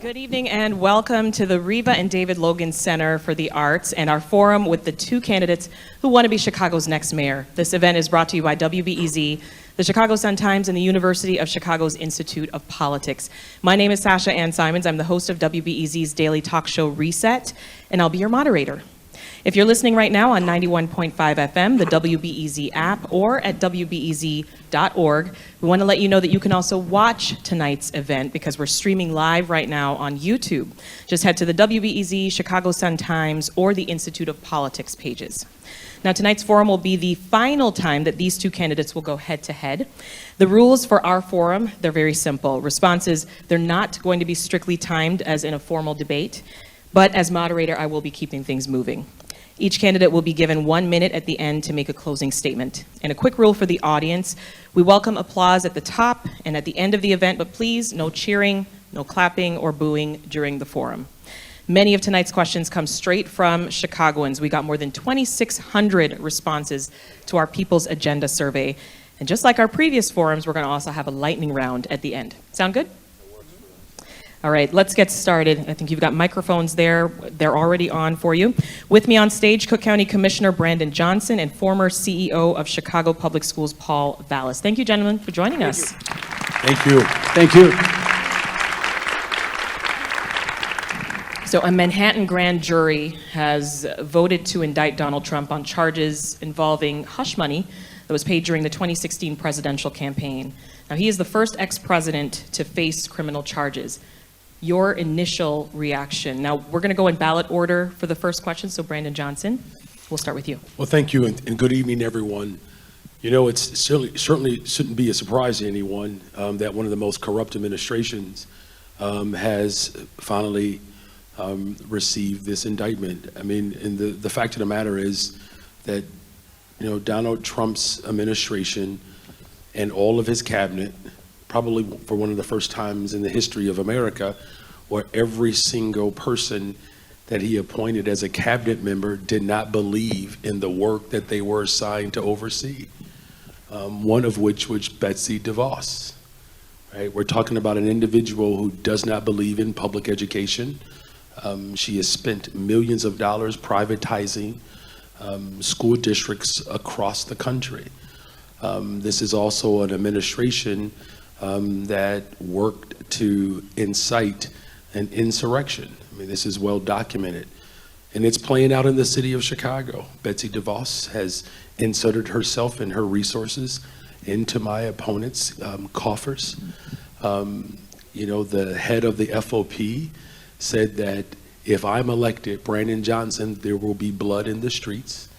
Good evening and welcome to the Reva and David Logan Center for the Arts and our forum with the two candidates who want to be Chicago's next mayor. This event is brought to you by WBEZ, the Chicago Sun-Times, and the University of Chicago's Institute of Politics. My name is Sasha-Ann Simons. I'm the host of WBEZ's daily talk show Reset, and I'll be your moderator. If you're listening right now on 91.5 FM, the WBEZ app, or at WBEZ.org, we want to let you know that you can also watch tonight's event because we're streaming live right now on YouTube. Just head to the WBEZ, Chicago Sun-Times, or the Institute of Politics pages. Now, tonight's forum will be the final time that these two candidates will go head-to-head. The rules for our forum, they're very simple. Responses, they're not going to be strictly timed as in a formal debate, but as moderator, I will be keeping things moving. Each candidate will be given 1 minute at the end to make a closing statement. And a quick rule for the audience, we welcome applause at the top and at the end of the event, but please, no cheering, no clapping or booing during the forum. Many of tonight's questions come straight from Chicagoans. We got more than 2,600 responses to our People's Agenda survey. And just like our previous forums, we're going to also have a lightning round at the end. Sound good? All right, let's get started. I think you've got microphones there. They're already on for you. With me on stage, Cook County Commissioner Brandon Johnson and former CEO of Chicago Public Schools, Paul Vallas. Thank you, gentlemen, for joining us. Thank you. Thank you. So a Manhattan grand jury has voted to indict Donald Trump on charges involving hush money that was paid during the 2016 presidential campaign. Now, he is the first ex-president to face criminal charges. Your initial reaction. Now, we're going to go in ballot order for the first question, so Brandon Johnson, we'll start with you. Well, thank you, and good evening, everyone. You know, it's certainly shouldn't be a surprise to anyone that one of the most corrupt administrations has finally received this indictment. I mean, and the fact of the matter is that, you know, Donald Trump's administration and all of his cabinet, probably for one of the first times in the history of America, where every single person that he appointed as a cabinet member did not believe in the work that they were assigned to oversee. One of which was Betsy DeVos. Right? We're talking about an individual who does not believe in public education. She has spent millions of dollars privatizing school districts across the country. This is also an administration that worked to incite an insurrection. I mean, this is well documented. And it's playing out in the city of Chicago. Betsy DeVos has inserted herself and her resources into my opponent's coffers. You know, the head of the FOP said that if I'm elected, Brandon Johnson, there will be blood in the streets.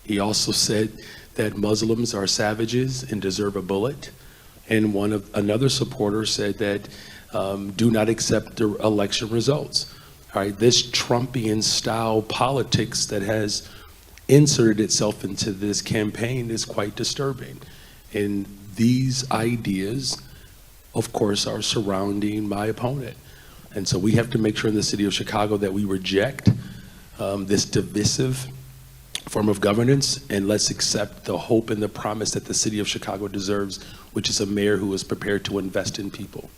He also said that Muslims are savages and deserve a bullet. And another supporter said that do not accept the election results. All right, this Trumpian style politics that has inserted itself into this campaign is quite disturbing. And these ideas, of course, are surrounding my opponent. And so we have to make sure in the city of Chicago that we reject this divisive form of governance, and let's accept the hope and the promise that the city of Chicago deserves, which is a mayor who is prepared to invest in people.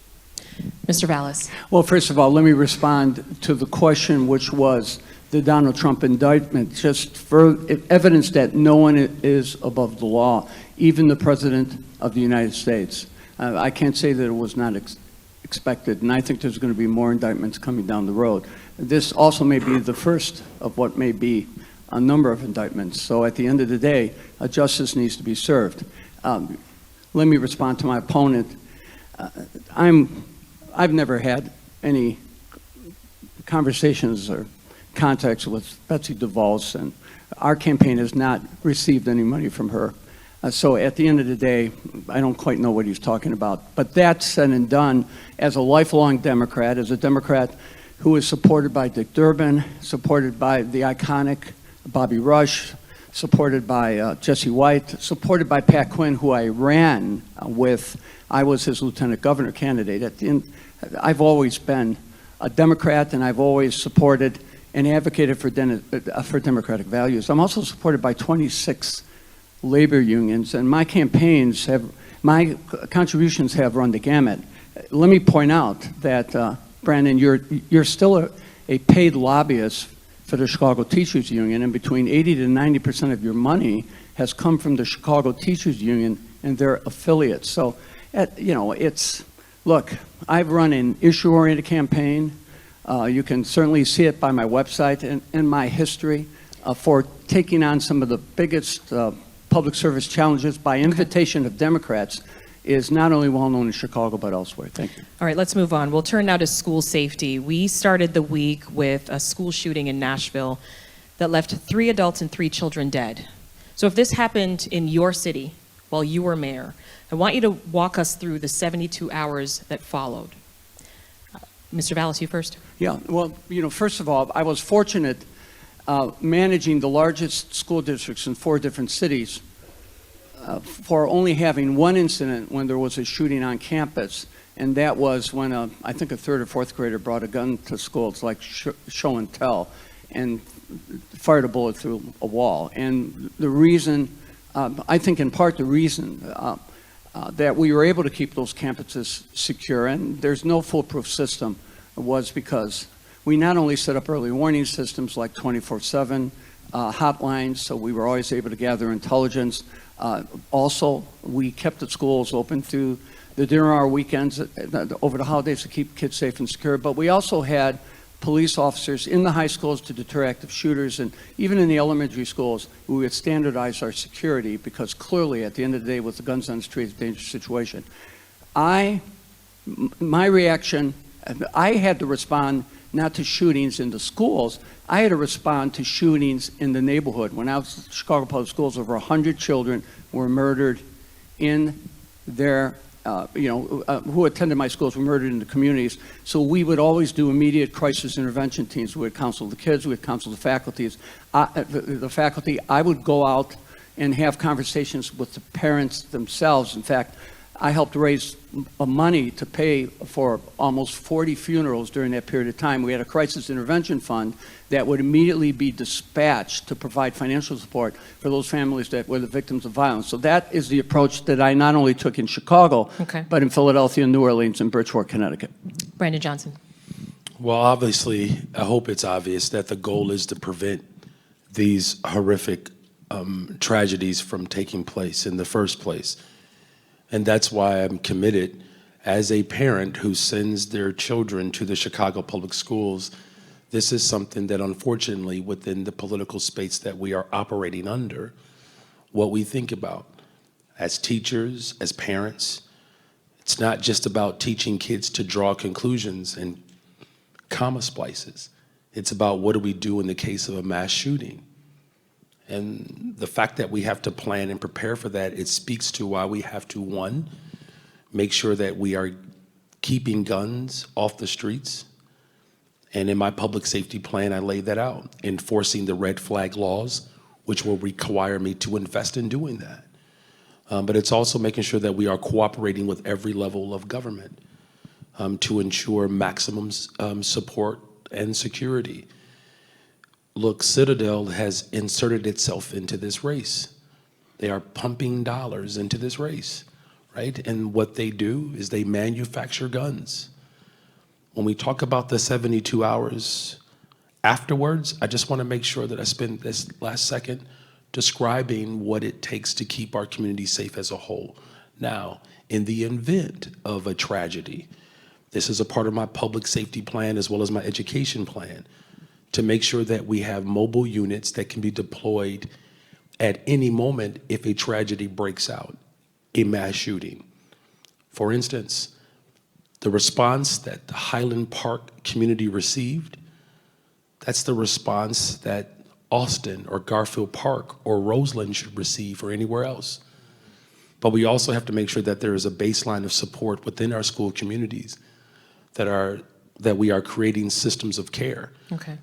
Mr. Vallas. Well, first of all, let me respond to the question, which was the Donald Trump indictment, just for evidence that no one is above the law, even the President of the United States. I can't say that it was not expected, and I think there's going to be more indictments coming down the road. This also may be the first of what may be a number of indictments. So at the end of the day, justice needs to be served. Let me respond to my opponent. I've never had any conversations or contacts with Betsy DeVos, and our campaign has not received any money from her. So at the end of the day, I don't quite know what he's talking about. But that said and done, as a lifelong Democrat, as a Democrat who is supported by Dick Durbin, supported by the iconic Bobby Rush, supported by Jesse White, supported by Pat Quinn, who I ran with. I was his lieutenant governor candidate. At the end, I've always been a Democrat, and I've always supported and advocated for democratic values. I'm also supported by 26 labor unions, and my contributions have run the gamut. Let me point out that Brandon, you're still a paid lobbyist for the Chicago Teachers Union, and between 80 to 90% of your money has come from the Chicago Teachers Union and their affiliates. So, look, I've run an issue-oriented campaign. You can certainly see it by my website and my history for taking on some of the biggest public service challenges by invitation of Democrats is not only well known in Chicago but elsewhere. Thank you. All right, let's move on. We'll turn now to school safety. We started the week with a school shooting in Nashville that left 3 adults and 3 children dead. So if this happened in your city while you were mayor, I want you to walk us through the 72 hours that followed. Mr. Vallas, you first. Yeah, well, first of all, I was fortunate managing the largest school districts in 4 different cities for only having one incident when there was a shooting on campus, and that was when I think a 3rd or 4th grader brought a gun to school. It's like show and tell, and fired a bullet through a wall. And the reason, I think in part the reason that we were able to keep those campuses secure, and there's no foolproof system, was because we not only set up early warning systems like 24/7 hotlines, so we were always able to gather intelligence. Also, we kept the schools open through the dinner hour weekends over the holidays to keep kids safe and secure. But we also had police officers in the high schools to deter active shooters, and even in the elementary schools, we would standardize our security because clearly, at the end of the day, with the guns on the street, it's a dangerous situation. My reaction, I had to respond not to shootings in the schools, I had to respond to shootings in the neighborhood. When I was at Chicago Public Schools, over 100 children were murdered in their, who attended my schools were murdered in the communities. So we would always do immediate crisis intervention teams. We would counsel the kids, we would counsel the faculties. The faculty, I would go out and have conversations with the parents themselves. In fact, I helped raise money to pay for almost 40 funerals during that period of time. We had a crisis intervention fund that would immediately be dispatched to provide financial support for those families that were the victims of violence. So that is the approach that I not only took in Chicago, but in Philadelphia, New Orleans, and Bridgeport, Connecticut. Brandon Johnson. Well, obviously, I hope it's obvious that the goal is to prevent these horrific tragedies from taking place in the first place. And that's why I'm committed as a parent who sends their children to the Chicago Public Schools. This is something that, unfortunately, within the political space that we are operating under, what we think about as teachers, as parents, it's not just about teaching kids to draw conclusions and comma splices. It's about what do we do in the case of a mass shooting. And the fact that we have to plan and prepare for that, it speaks to why we have to, 1, make sure that we are keeping guns off the streets. And in my public safety plan, I laid that out, enforcing the red flag laws, which will require me to invest in doing that. But it's also making sure that we are cooperating with every level of government to ensure maximum support and security. Look, Citadel has inserted itself into this race. They are pumping dollars into this race, right? And what they do is they manufacture guns. When we talk about the 72 hours afterwards, I just want to make sure that I spend this last second describing what it takes to keep our community safe as a whole. Now, in the event of a tragedy, this is a part of my public safety plan as well as my education plan, to make sure that we have mobile units that can be deployed at any moment if a tragedy breaks out, a mass shooting. For instance, the response that the Highland Park community received, that's the response that Austin or Garfield Park or Roseland should receive or anywhere else. But we also have to make sure that there is a baseline of support within our school communities that we are creating systems of care. Okay.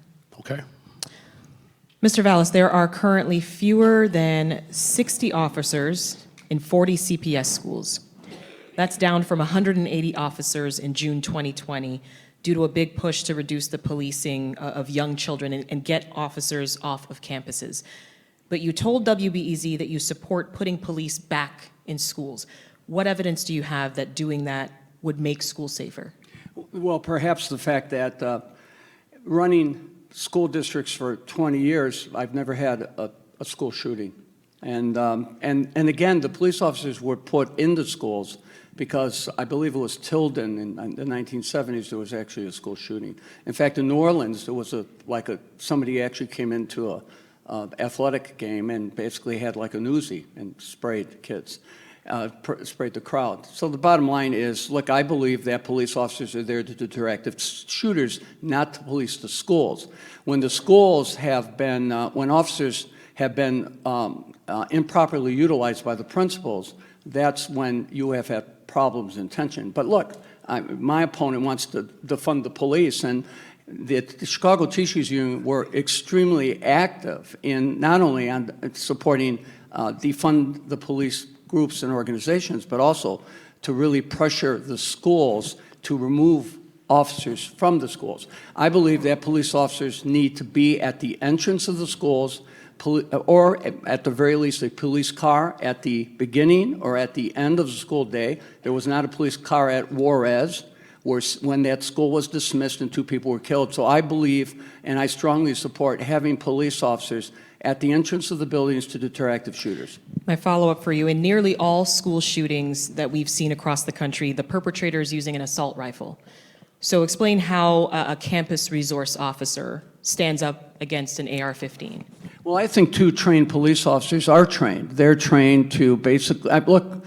Mr. Vallas, there are currently fewer than 60 officers in 40 CPS schools. That's down from 180 officers in June 2020 due to a big push to reduce the policing of young children and get officers off of campuses. But you told WBEZ that you support putting police back in schools. What evidence do you have that doing that would make schools safer? Well, perhaps the fact that running school districts for 20 years, I've never had a school shooting. And again, the police officers were put into schools because I believe it was Tilden in the 1970s, there was actually a school shooting. In fact, in New Orleans, there was somebody actually came into a athletic game and basically had like an Uzi and sprayed kids. Sprayed the crowd. So the bottom line is, look, I believe that police officers are there to deter active shooters, not to police the schools. When the schools have been, when officers have been improperly utilized by the principals, that's when you have had problems and tension. But look, my opponent wants to defund the police, and the Chicago Teachers Union were extremely active in not only on supporting defund the police groups and organizations, but also to really pressure the schools to remove officers from the schools. I believe that police officers need to be at the entrance of the schools, or at the very least a police car at the beginning or at the end of the school day. There was not a police car at Juarez when that school was dismissed and 2 people were killed. So I believe, and I strongly support, having police officers at the entrance of the buildings to deter active shooters. My follow-up for you, in nearly all school shootings that we've seen across the country, the perpetrator is using an assault rifle. So explain how a campus resource officer stands up against an AR-15. Well, I think 2 trained police officers are trained. They're trained to basically, look,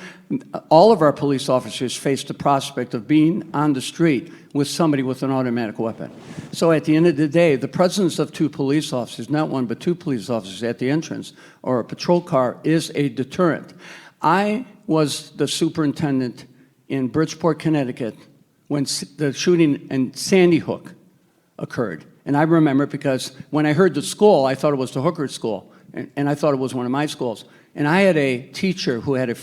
all of our police officers face the prospect of being on the street with somebody with an automatic weapon. So at the end of the day, the presence of 2 police officers, not 1 but 2 police officers at the entrance or a patrol car, is a deterrent. I was the superintendent in Bridgeport, Connecticut when the shooting in Sandy Hook occurred. And I remember it because when I heard the school, I thought it was the Hooker School, and I thought it was one of my schools. And I had a teacher who had a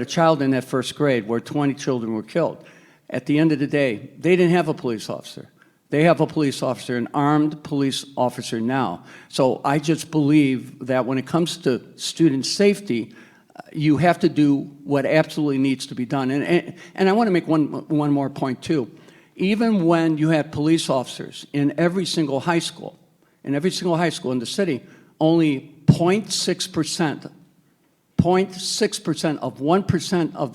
child in that 1st grade where 20 children were killed. At the end of the day, they didn't have a police officer. They have a police officer, an armed police officer now. So I just believe that when it comes to student safety, you have to do what absolutely needs to be done. And I want to make one more point too. Even when you had police officers in every single high school in the city, only 0.6% of 1% of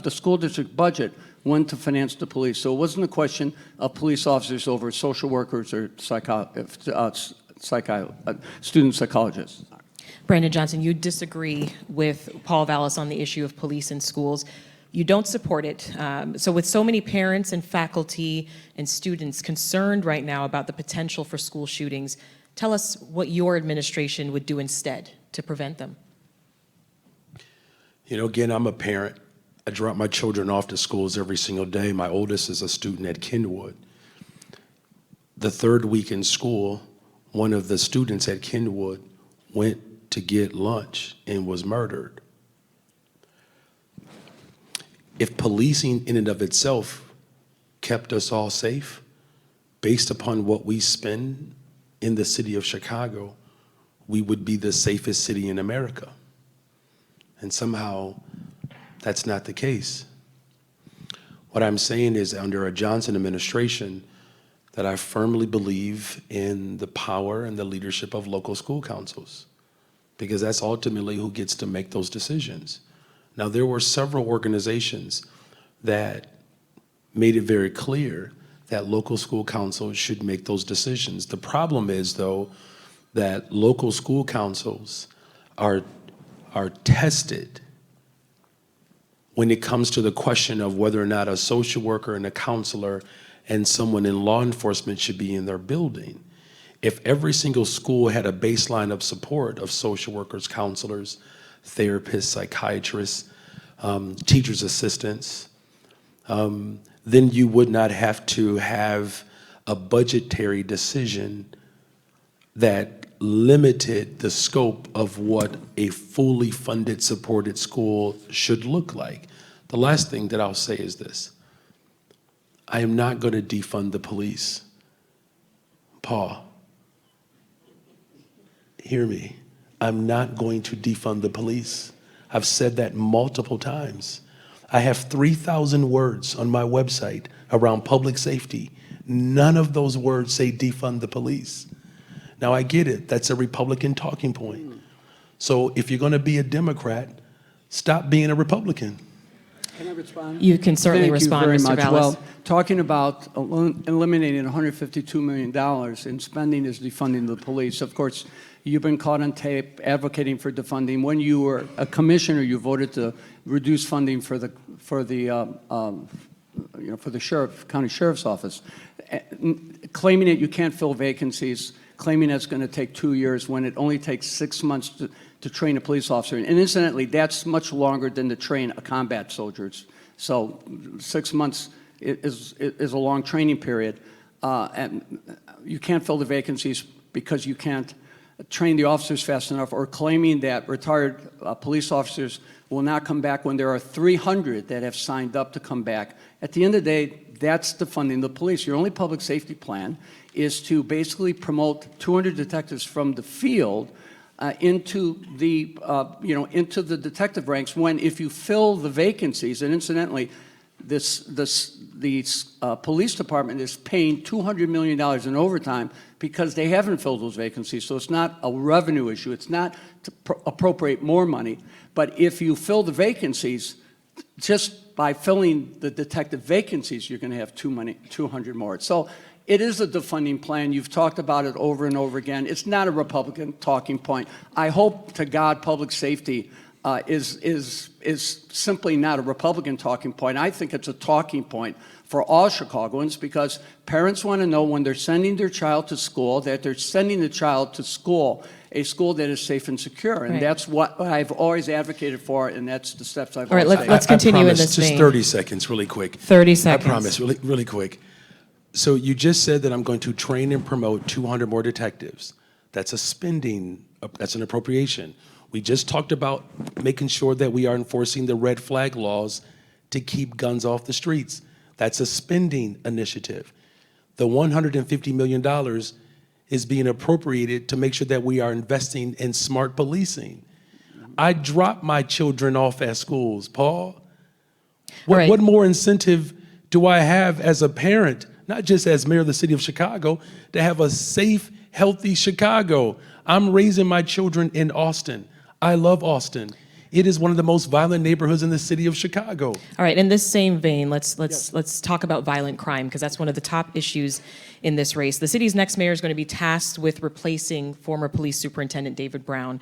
the school district budget went to finance the police. So it wasn't a question of police officers over social workers or student psychologists. Brandon Johnson, you disagree with Paul Vallas on the issue of police in schools. You don't support it. So with so many parents and faculty and students concerned right now about the potential for school shootings, tell us what your administration would do instead to prevent them. You know, again, I'm a parent. I drop my children off to schools every single day. My oldest is a student at Kenwood. The 3rd week in school, one of the students at Kenwood went to get lunch and was murdered. If policing in and of itself kept us all safe, based upon what we spend in the city of Chicago, we would be the safest city in America. And somehow, that's not the case. What I'm saying is, under a Johnson administration, that I firmly believe in the power and the leadership of local school councils, because that's ultimately who gets to make those decisions. Now, there were several organizations that made it very clear that local school councils should make those decisions. The problem is, though, that local school councils are tested when it comes to the question of whether or not a social worker and a counselor and someone in law enforcement should be in their building. If every single school had a baseline of support of social workers, counselors, therapists, psychiatrists, teachers' assistants, then you would not have to have a budgetary decision that limited the scope of what a fully funded, supported school should look like. The last thing that I'll say is this. I am not going to defund the police. Paul, hear me. I'm not going to defund the police. I've said that multiple times. I have 3,000 words on my website around public safety, none of those words say defund the police. Now, I get it. That's a Republican talking point. So if you're going to be a Democrat, stop being a Republican. Can I respond? You can certainly respond, Thank you Mr. very much. Vallas. Well, talking about eliminating $152 million in spending is defunding the police. Of course, you've been caught on tape advocating for defunding. When you were a commissioner, you voted to reduce funding for the county sheriff's office, claiming that you can't fill vacancies, claiming that's going to take 2 years when it only takes 6 months to train a police officer. And incidentally, that's much longer than to train a combat soldiers. So 6 months is a long training period. And you can't fill the vacancies because you can't train the officers fast enough, or claiming that retired police officers will not come back when there are 300 that have signed up to come back. At the end of the day, that's defunding the police. Your only public safety plan is to basically promote 200 detectives from the field into the detective ranks, when if you fill the vacancies, and incidentally, the police department is paying $200 million in overtime because they haven't filled those vacancies. So it's not a revenue issue. It's not to appropriate more money. But if you fill the vacancies, just by filling the detective vacancies, you're going to have 200 more. So it is a defunding plan. You've talked about it over and over again. It's not a Republican talking point. I hope to God public safety is simply not a Republican talking point. I think it's a talking point for all Chicagoans, because parents want to know when they're sending their child to school that they're sending the child to school, a school that is safe and secure. And Right. that's what I've always advocated for, and that's the steps I've All right, always taken. let's continue in promise, this just vein. 30 seconds, really quick. 30 seconds. I promise, really quick. So you just said that I'm going to train and promote 200 more detectives. That's a spending, that's an appropriation. We just talked about making sure that we are enforcing the red flag laws to keep guns off the streets. That's a spending initiative. The $150 million is being appropriated to make sure that we are investing in smart policing. I drop my children off at schools, Paul. Right. What more incentive do I have as a parent, not just as mayor of the city of Chicago, to have a safe, healthy Chicago? I'm raising my children in Austin. I love Austin. It is one of the most violent neighborhoods in the city of Chicago. All right, in this same vein, let's talk about violent crime, because that's one of the top issues in this race. The city's next mayor is going to be tasked with replacing former police superintendent David Brown.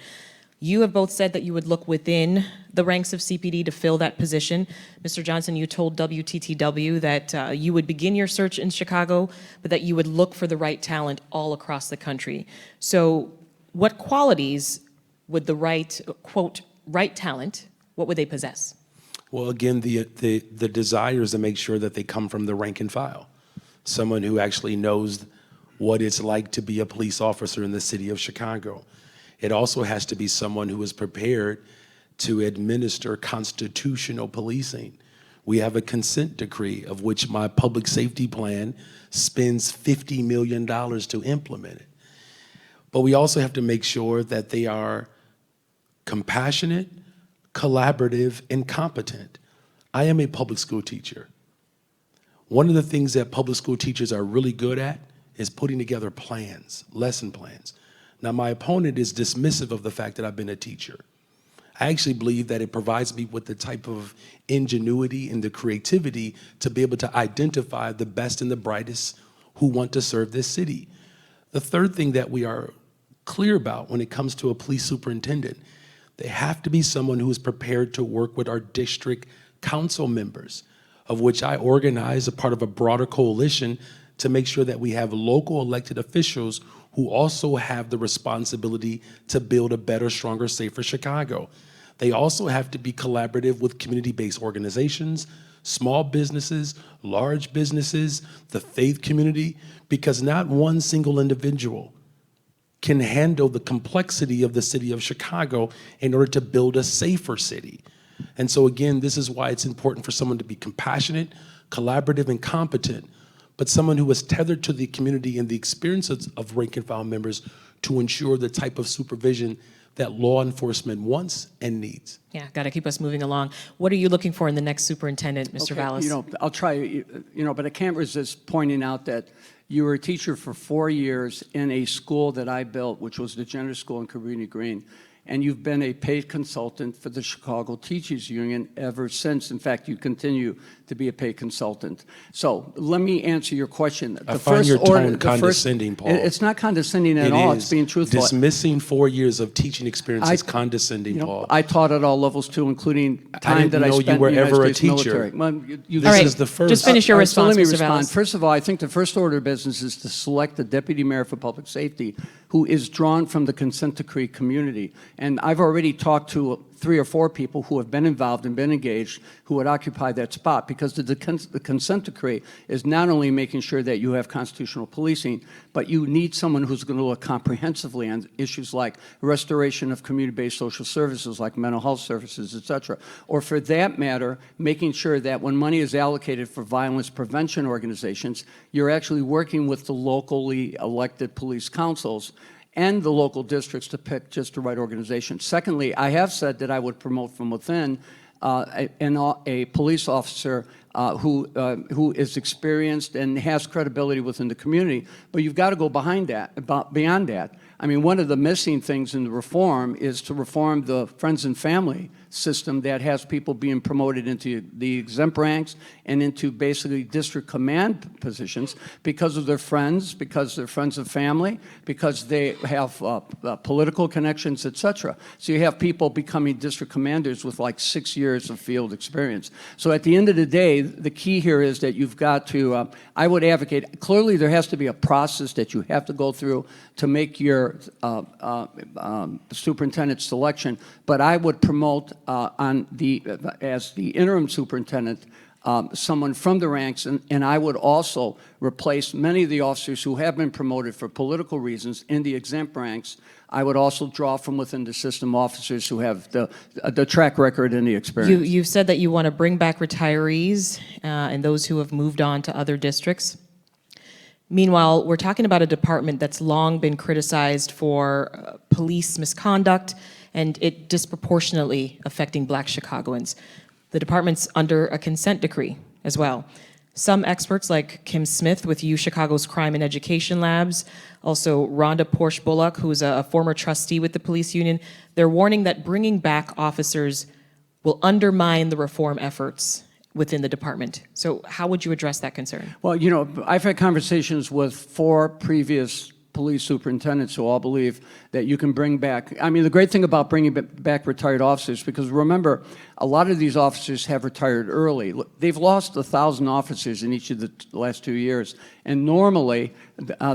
You have both said that you would look within the ranks of CPD to fill that position. Mr. Johnson, you told WTTW that you would begin your search in Chicago, but that you would look for the right talent all across the country. So what qualities would the right, quote, right talent, what would they possess? Well, again, the desire is to make sure that they come from the rank and file. Someone who actually knows what it's like to be a police officer in the city of Chicago. It also has to be someone who is prepared to administer constitutional policing. We have a consent decree of which my public safety plan spends $50 million to implement it. But we also have to make sure that they are compassionate, collaborative, and competent. I am a public school teacher. One of the things that public school teachers are really good at is putting together plans, lesson plans. Now, my opponent is dismissive of the fact that I've been a teacher. I actually believe that it provides me with the type of ingenuity and the creativity to be able to identify the best and the brightest who want to serve this city. The third thing that we are clear about when it comes to a police superintendent, they have to be someone who is prepared to work with our district council members, of which I organize a part of a broader coalition to make sure that we have local elected officials who also have the responsibility to build a better, stronger, safer Chicago. They also have to be collaborative with community-based organizations, small businesses, large businesses, the faith community, because not one single individual can handle the complexity of the city of Chicago in order to build a safer city. And so again, this is why it's important for someone to be compassionate, collaborative, and competent, but someone who is tethered to the community and the experiences of rank and file members to ensure the type of supervision that law enforcement wants and needs. Yeah, got to keep us moving along. What are you looking for in the next superintendent, Mr. Okay, Vallas? I'll try, but I can't resist pointing out that you were a teacher for 4 years in a school that I built, which was the Jenner School in Cabrini Green. And you've been a paid consultant for the Chicago Teachers Union ever since. In fact, you continue to be a paid consultant. So let me answer your question. I find your tone condescending, Paul. It's not condescending at all. It's being truthful. Dismissing 4 years of teaching experience is condescending, Paul. I taught at all levels too, including time that I spent you were in the ever a United States teacher. military. Well, This All right, is the first. just finish your All right, so response, let me Mr. respond. Vallas. First of all, I think the first order of business is to select the deputy mayor for public safety, who is drawn from the consent decree community. And I've already talked to 3 or 4 people who have been involved and been engaged who would occupy that spot, because the consent decree is not only making sure that you have constitutional policing, but you need someone who's going to look comprehensively on issues like restoration of community-based social services like mental health services, et cetera. Or for that matter, making sure that when money is allocated for violence prevention organizations, you're actually working with the locally elected police councils and the local districts to pick just the right organization. Secondly, I have said that I would promote from within a police officer who is experienced and has credibility within the community, but you've got to go beyond that. I mean, one of the missing things in the reform is to reform the friends and family system that has people being promoted into the exempt ranks and into basically district command positions because of their friends, because they're friends of family, because they have political connections, et cetera. So you have people becoming district commanders with like 6 years of field experience. So at the end of the day, the key here is that you've got to, I would advocate, clearly there has to be a process that you have to go through to make your superintendent selection, but I would promote as the interim superintendent, someone from the ranks, and I would also replace many of the officers who have been promoted for political reasons in the exempt ranks. I would also draw from within the system officers who have the track record and the experience. You've said that you want to bring back retirees and those who have moved on to other districts. Meanwhile, we're talking about a department that's long been criticized for police misconduct and it disproportionately affecting Black Chicagoans. The department's under a consent decree as well. Some experts like Kim Smith with UChicago's Crime and Education Labs, also Rhonda Porsche Bullock, who's a former trustee with the police union, they're warning that bringing back officers will undermine the reform efforts within the department. So how would you address that concern? Well, I've had conversations with 4 previous police superintendents who all believe that you can bring back, I mean, the great thing about bringing back retired officers, because remember, a lot of these officers have retired early. They've lost 1,000 officers in each of the last 2 years, and normally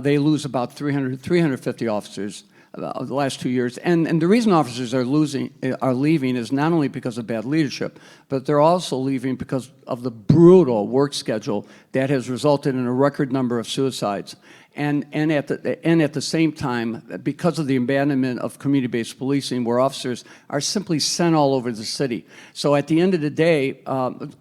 they lose about 350 officers the last 2 years. And the reason officers are leaving is not only because of bad leadership, but they're also leaving because of the brutal work schedule that has resulted in a record number of suicides. And at the same time, because of the abandonment of community-based policing, where officers are simply sent all over the city. So at the end of the day,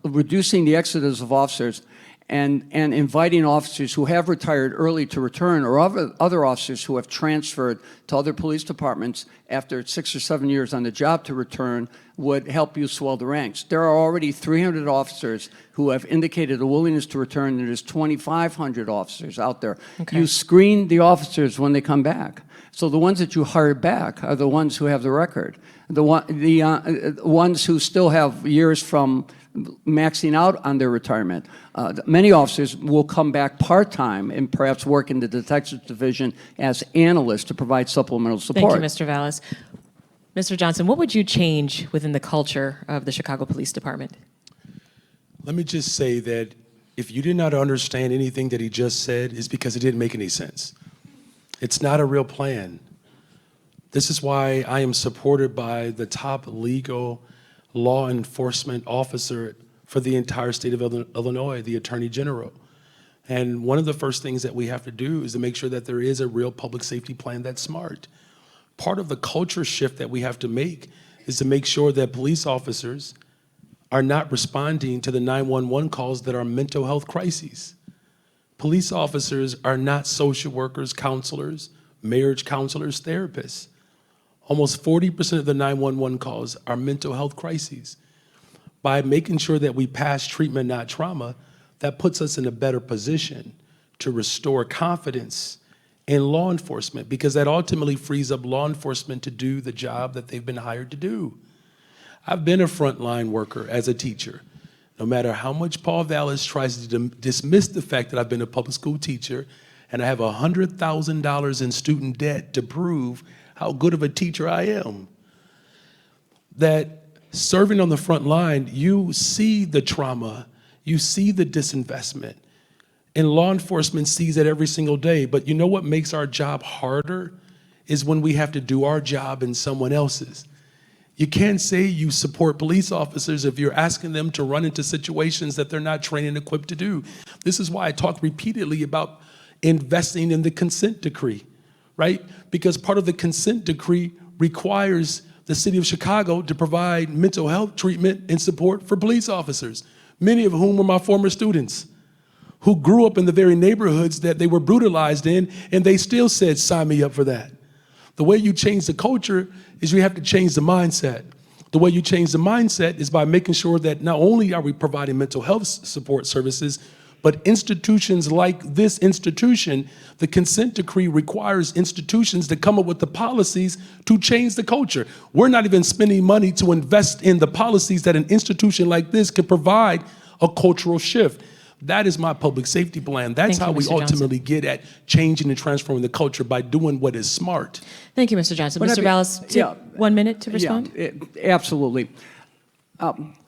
reducing the exodus of officers and inviting officers who have retired early to return, or other officers who have transferred to other police departments after 6 or 7 years on the job to return, would help you swell the ranks. There are already 300 officers who have indicated a willingness to return, and there's 2,500 officers out there. Okay. You screen the officers when they come back. So the ones that you hired back are the ones who have the record. The ones who still have years from maxing out on their retirement. Many officers will come back part-time and perhaps work in the detectives division as analysts to provide supplemental support. Thank you, Mr. Vallas. Mr. Johnson, what would you change within the culture of the Chicago Police Department? Let me just say that if you did not understand anything that he just said, it's because it didn't make any sense. It's not a real plan. This is why I am supported by the top legal law enforcement officer for the entire state of Illinois, the Attorney General. And one of the first things that we have to do is to make sure that there is a real public safety plan that's smart. Part of the culture shift that we have to make is to make sure that police officers are not responding to the 911 calls that are mental health crises. Police officers are not social workers, counselors, marriage counselors, therapists. Almost 40% of the 911 calls are mental health crises. By making sure that we pass treatment, not trauma, that puts us in a better position to restore confidence in law enforcement, because that ultimately frees up law enforcement to do the job that they've been hired to do. I've been a frontline worker as a teacher. No matter how much Paul Vallas tries to dismiss the fact that I've been a public school teacher and I have $100,000 in student debt to prove how good of a teacher I am, that serving on the front line, you see the trauma, you see the disinvestment, and law enforcement sees it every single day. But you know what makes our job harder is when we have to do our job in someone else's. You can't say you support police officers if you're asking them to run into situations that they're not trained and equipped to do. This is why I talk repeatedly about investing in the consent decree, right? Because part of the consent decree requires the city of Chicago to provide mental health treatment and support for police officers, many of whom were my former students, who grew up in the very neighborhoods that they were brutalized in, and they still said, sign me up for that. The way you change the culture is you have to change the mindset. The way you change the mindset is by making sure that not only are we providing mental health support services, but institutions like this institution, the consent decree requires institutions to come up with the policies to change the culture. We're not even spending money to invest in the policies that an institution like this could provide a cultural shift. That is my public safety plan. That's Thank you, how we Mr. Johnson. ultimately get at changing and transforming the culture, by doing what is smart. Thank you, Mr. Johnson. Would I Mr. be- Vallas, yeah. 1 minute to respond? Yeah, absolutely.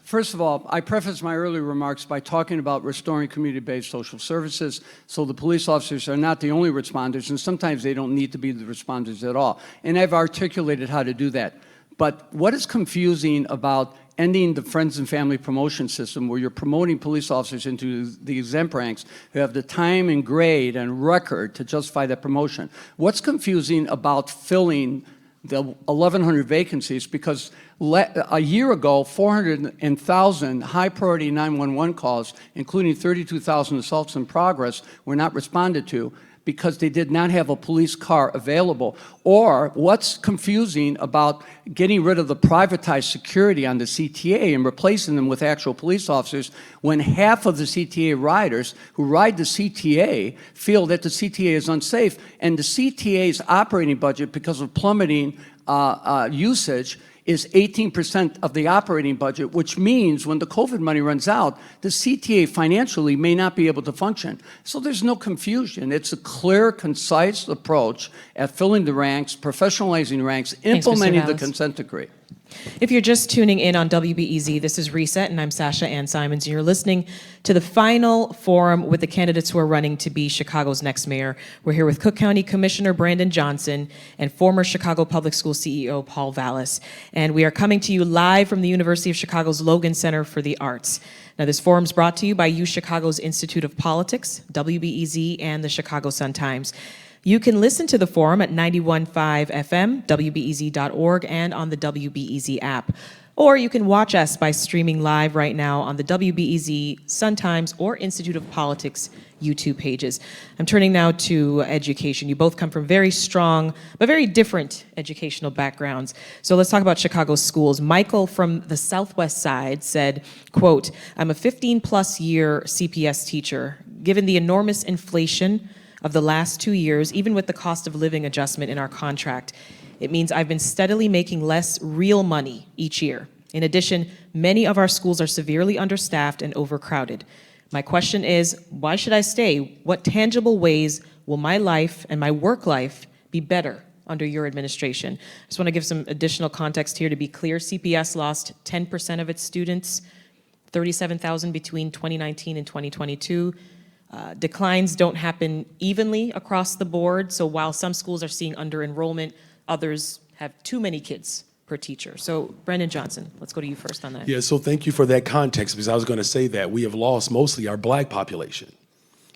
First of all, I prefaced my earlier remarks by talking about restoring community-based social services, so the police officers are not the only responders, and sometimes they don't need to be the responders at all. And I've articulated how to do that. But what is confusing about ending the friends and family promotion system, where you're promoting police officers into the exempt ranks who have the time and grade and record to justify that promotion? What's confusing about filling the 1,100 vacancies? Because a year ago, 400,000 high-priority 911 calls, including 32,000 assaults in progress, were not responded to because they did not have a police car available. Or what's confusing about getting rid of the privatized security on the CTA and replacing them with actual police officers, when half of the CTA riders who ride the CTA feel that the CTA is unsafe, and the CTA's operating budget, because of plummeting usage, is 18% of the operating budget, which means when the COVID money runs out, the CTA financially may not be able to function. So there's no confusion. It's a clear, concise approach at filling the ranks, professionalizing ranks, Thanks, Mr. implementing the Vallas. consent decree. If you're just tuning in on WBEZ, this is Reset, and I'm Sasha-Ann Simons, and you're listening to the final forum with the candidates who are running to be Chicago's next mayor. We're here with Cook County Commissioner Brandon Johnson and former Chicago Public School CEO Paul Vallas. And we are coming to you live from the University of Chicago's Logan Center for the Arts. Now, this forum is brought to you by UChicago's Institute of Politics, WBEZ, and the Chicago Sun-Times. You can listen to the forum at 91.5 FM, WBEZ.org, and on the WBEZ app. Or you can watch us by streaming live right now on the WBEZ, Sun-Times, or Institute of Politics YouTube pages. I'm turning now to education. You both come from very strong, but very different educational backgrounds. So let's talk about Chicago's schools. Michael from the Southwest Side said, quote, "I'm a 15-plus year CPS teacher. Given the enormous inflation of the last 2 years, even with the cost of living adjustment in our contract, it means I've been steadily making less real money each year. In addition, many of our schools are severely understaffed and overcrowded. My question is, why should I stay? What tangible ways will my life and my work life be better under your administration?" I just want to give some additional context here. To be clear, CPS lost 10% of its students, 37,000 between 2019 and 2022. Declines don't happen evenly across the board, so while some schools are seeing under-enrollment, others have too many kids per teacher. So, Brandon Johnson, let's go to you first on that. Yeah, so thank you for that context, because I was going to say that we have lost mostly our black population,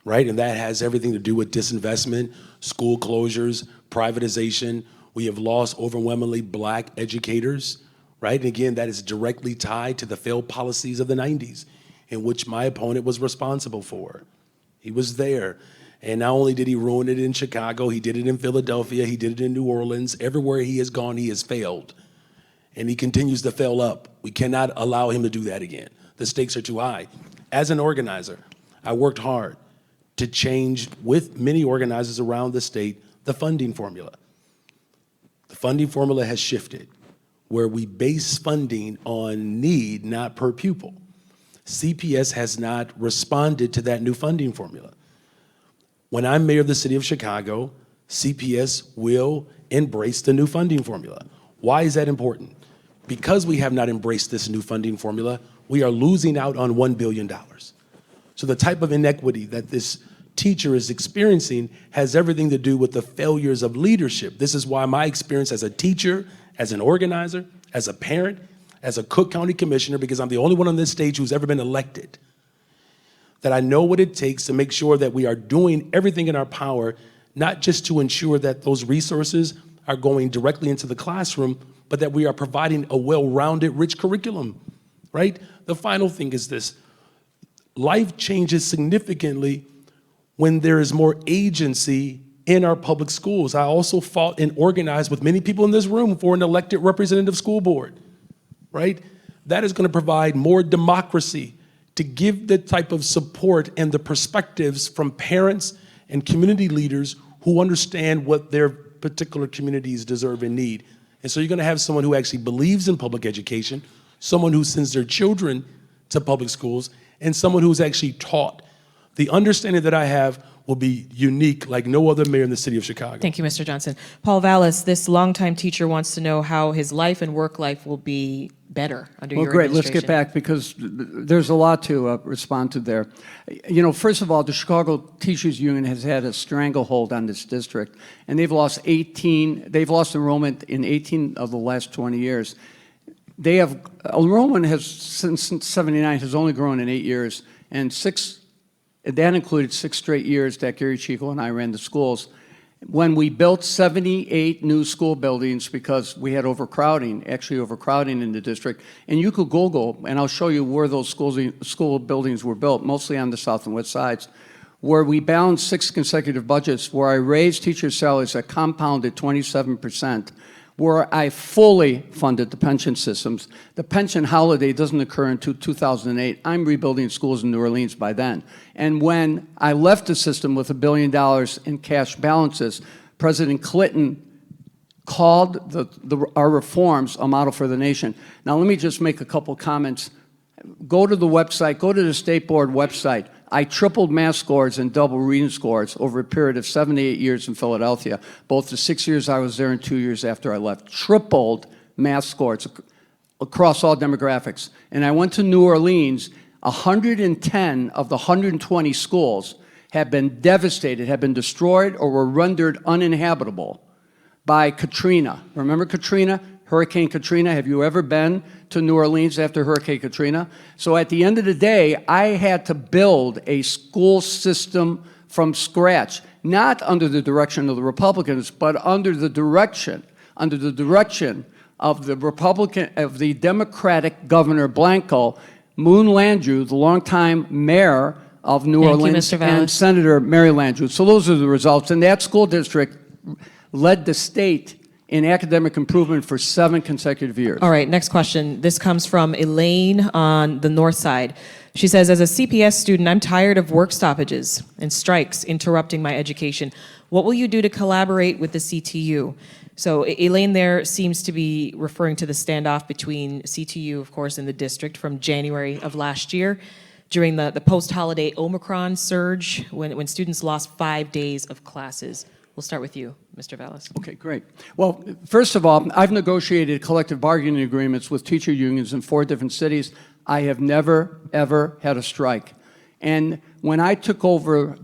right? And that has everything to do with disinvestment, school closures, privatization. We have lost overwhelmingly black educators, right? And again, that is directly tied to the failed policies of the 90s, in which my opponent was responsible for. He was there. And not only did he ruin it in Chicago, he did it in Philadelphia, he did it in New Orleans. Everywhere he has gone, he has failed. And he continues to fail up. We cannot allow him to do that again. The stakes are too high. As an organizer, I worked hard to change, with many organizers around the state, the funding formula. The funding formula has shifted, where we base funding on need, not per pupil. CPS has not responded to that new funding formula. When I'm mayor of the city of Chicago, CPS will embrace the new funding formula. Why is that important? Because we have not embraced this new funding formula, we are losing out on $1 billion. So the type of inequity that this teacher is experiencing has everything to do with the failures of leadership. This is why my experience as a teacher, as an organizer, as a parent, as a Cook County commissioner, because I'm the only one on this stage who's ever been elected, that I know what it takes to make sure that we are doing everything in our power, not just to ensure that those resources are going directly into the classroom, but that we are providing a well-rounded, rich curriculum, right? The final thing is this: life changes significantly when there is more agency in our public schools. I also fought and organized with many people in this room for an elected representative school board, right? That is going to provide more democracy to give the type of support and the perspectives from parents and community leaders who understand what their particular communities deserve and need. And so you're going to have someone who actually believes in public education, someone who sends their children to public schools, and someone who's actually taught. The understanding that I have will be unique like no other mayor in the city of Chicago. Thank you, Mr. Johnson. Paul Vallas, this longtime teacher wants to know how his life and work life will be better under your Well, great. Let's administration. get back, because there's a lot to respond to there. You know, first of all, the Chicago Teachers Union has had a stranglehold on this district, and they've lost enrollment in 18 of the last 20 years. Enrollment has, since 79, has only grown in 8 years, and that included 6 straight years that Gary Chico and I ran the schools. When we built 78 new school buildings because we had overcrowding in the district, and you could Google, and I'll show you where those school buildings were built, mostly on the south and west sides, where we balanced 6 consecutive budgets, where I raised teacher salaries at compounded 27%, where I fully funded the pension systems. The pension holiday doesn't occur until 2008. I'm rebuilding schools in New Orleans by then. And when I left the system with $1 billion in cash balances, President Clinton called our reforms a model for the nation. Now let me just make a couple comments. Go to the website, go to the State Board website. I tripled math scores and double reading scores over a period of 7 to 8 years in Philadelphia, both the 6 years I was there and 2 years after I left. Tripled math scores across all demographics. And I went to New Orleans. 110 of the 120 schools had been devastated, had been destroyed, or were rendered uninhabitable by Katrina. Remember Katrina? Hurricane Katrina. Have you ever been to New Orleans after Hurricane Katrina? So at the end of the day, I had to build a school system from scratch, not under the direction of the Republicans, but under the direction of the Democratic Governor Blanco, Moon Landrieu, the longtime mayor of New Orleans, Mr. Vallas. and Senator Mary Landrieu. So those are the results. And that school district led the state in academic improvement for 7 consecutive years. All right, next question. This comes from Elaine on the north side. She says, as a CPS student, I'm tired of work stoppages and strikes interrupting my education. What will you do to collaborate with the CTU? So Elaine there seems to be referring to the standoff between CTU, of course, and the district from January of last year during the post-holiday Omicron surge when students lost 5 days of classes. We'll start with you, Mr. Vallas. Okay, great. Well, first of all, I've negotiated collective bargaining agreements with teacher unions in 4 different cities. I have never, ever had a strike. And when I took over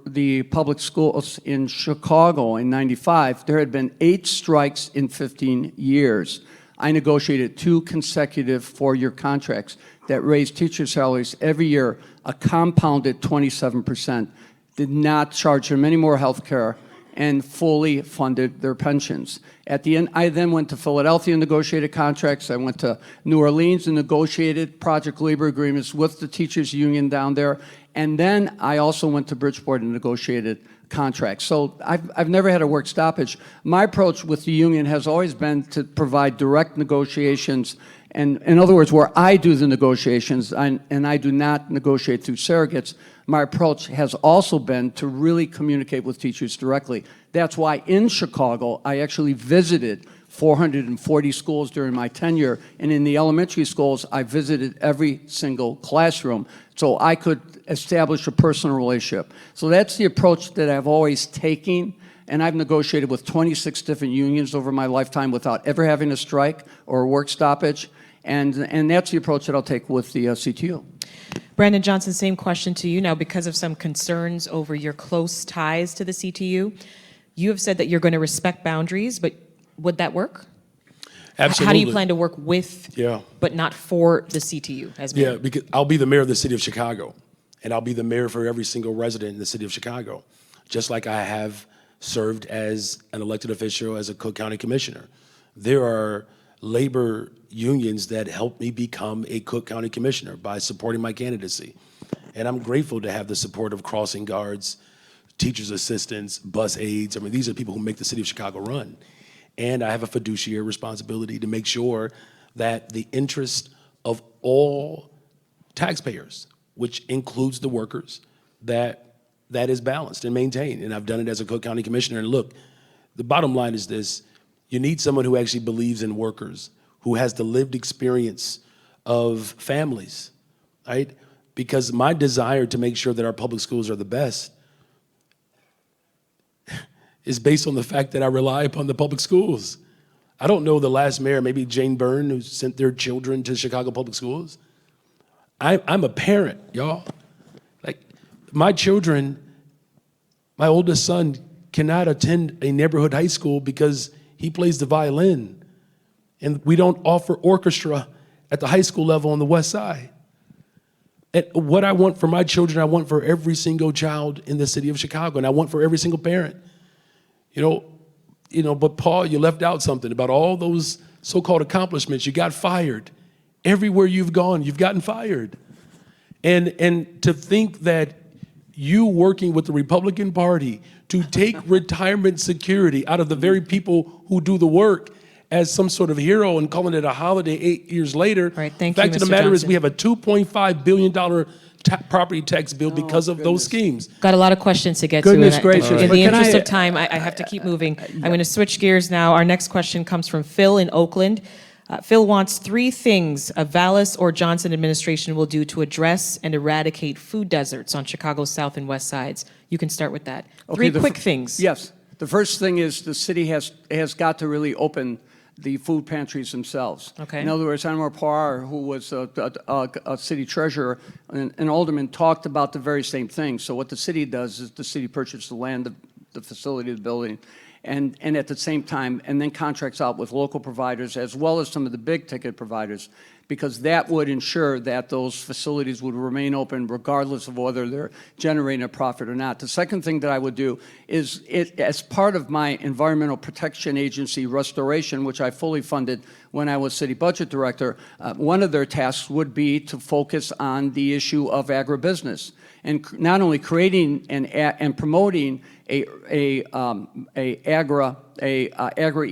the public schools in Chicago in '95, there had been 8 strikes in 15 years. I negotiated 2 consecutive 4-year contracts that raised teacher salaries every year, a compounded 27%, did not charge them any more health care, and fully funded their pensions. At the end, I then went to Philadelphia and negotiated contracts. I went to New Orleans and negotiated project labor agreements with the teachers union down there. And then I also went to Bridgeport and negotiated contracts. So I've never had a work stoppage. My approach with the union has always been to provide direct negotiations, and in other words, where I do the negotiations and I do not negotiate through surrogates. My approach has also been to really communicate with teachers directly. That's why in Chicago, I actually visited 440 schools during my tenure, and in the elementary schools, I visited every single classroom so I could establish a personal relationship. So that's the approach that I've always taken, and I've negotiated with 26 different unions over my lifetime without ever having a strike or a work stoppage, and that's the approach that I'll take with the CTU. Brandon Johnson, same question to you now. Because of some concerns over your close ties to the CTU, you have said that you're going to respect boundaries, but would that work? Absolutely. How do you plan to work with, Yeah. but not for the CTU as mayor? Yeah, because I'll be the mayor of the city of Chicago, and I'll be the mayor for every single resident in the city of Chicago, just like I have served as an elected official as a Cook County commissioner. There are labor unions that helped me become a Cook County commissioner by supporting my candidacy. And I'm grateful to have the support of crossing guards, teachers' assistants, bus aides. I mean, these are people who make the city of Chicago run. And I have a fiduciary responsibility to make sure that the interest of all taxpayers, which includes the workers, that is balanced and maintained. And I've done it as a Cook County commissioner. And look, the bottom line is this: you need someone who actually believes in workers, who has the lived experience of families, right? Because my desire to make sure that our public schools are the best is based on the fact that I rely upon the public schools. I don't know the last mayor, maybe Jane Byrne, who sent their children to Chicago public schools. I'm a parent, y'all. Like, my children, my oldest son cannot attend a neighborhood high school because he plays the violin, and we don't offer orchestra at the high school level on the west side. And what I want for my children, I want for every single child in the city of Chicago, and I want for every single parent. You know, but Paul, you left out something about all those so-called accomplishments. You got fired. Everywhere you've gone, you've gotten fired. And to think that you working with the Republican Party to take retirement security out of the very people who do the work as some sort of hero and calling it a holiday 8 years later. Right, thank you, Fact of the Mr. matter is Johnson. we have a $2.5 billion property tax bill because of those schemes. Got a lot of questions to get Goodness to. gracious. In But the can interest I- of time, I have to keep moving. I'm going to switch gears now. Our next question comes from Phil in Oakland. Phil wants 3 things a Vallas or Johnson administration will do to address and eradicate food deserts on Chicago's south and west sides. You can start with that. Okay, 3 quick things. Yes. The first thing is the city has got to really open the food pantries themselves. Okay. In other words, Anwar Pawar, who was a city treasurer and alderman, talked about the very same thing. So what the city does is the city purchases the land, the facility, the building, and at the same time, and then contracts out with local providers as well as some of the big ticket providers, because that would ensure that those facilities would remain open regardless of whether they're generating a profit or not. The second thing that I would do is, as part of my Environmental Protection Agency restoration, which I fully funded when I was city budget director, one of their tasks would be to focus on the issue of agribusiness, and not only creating and promoting agri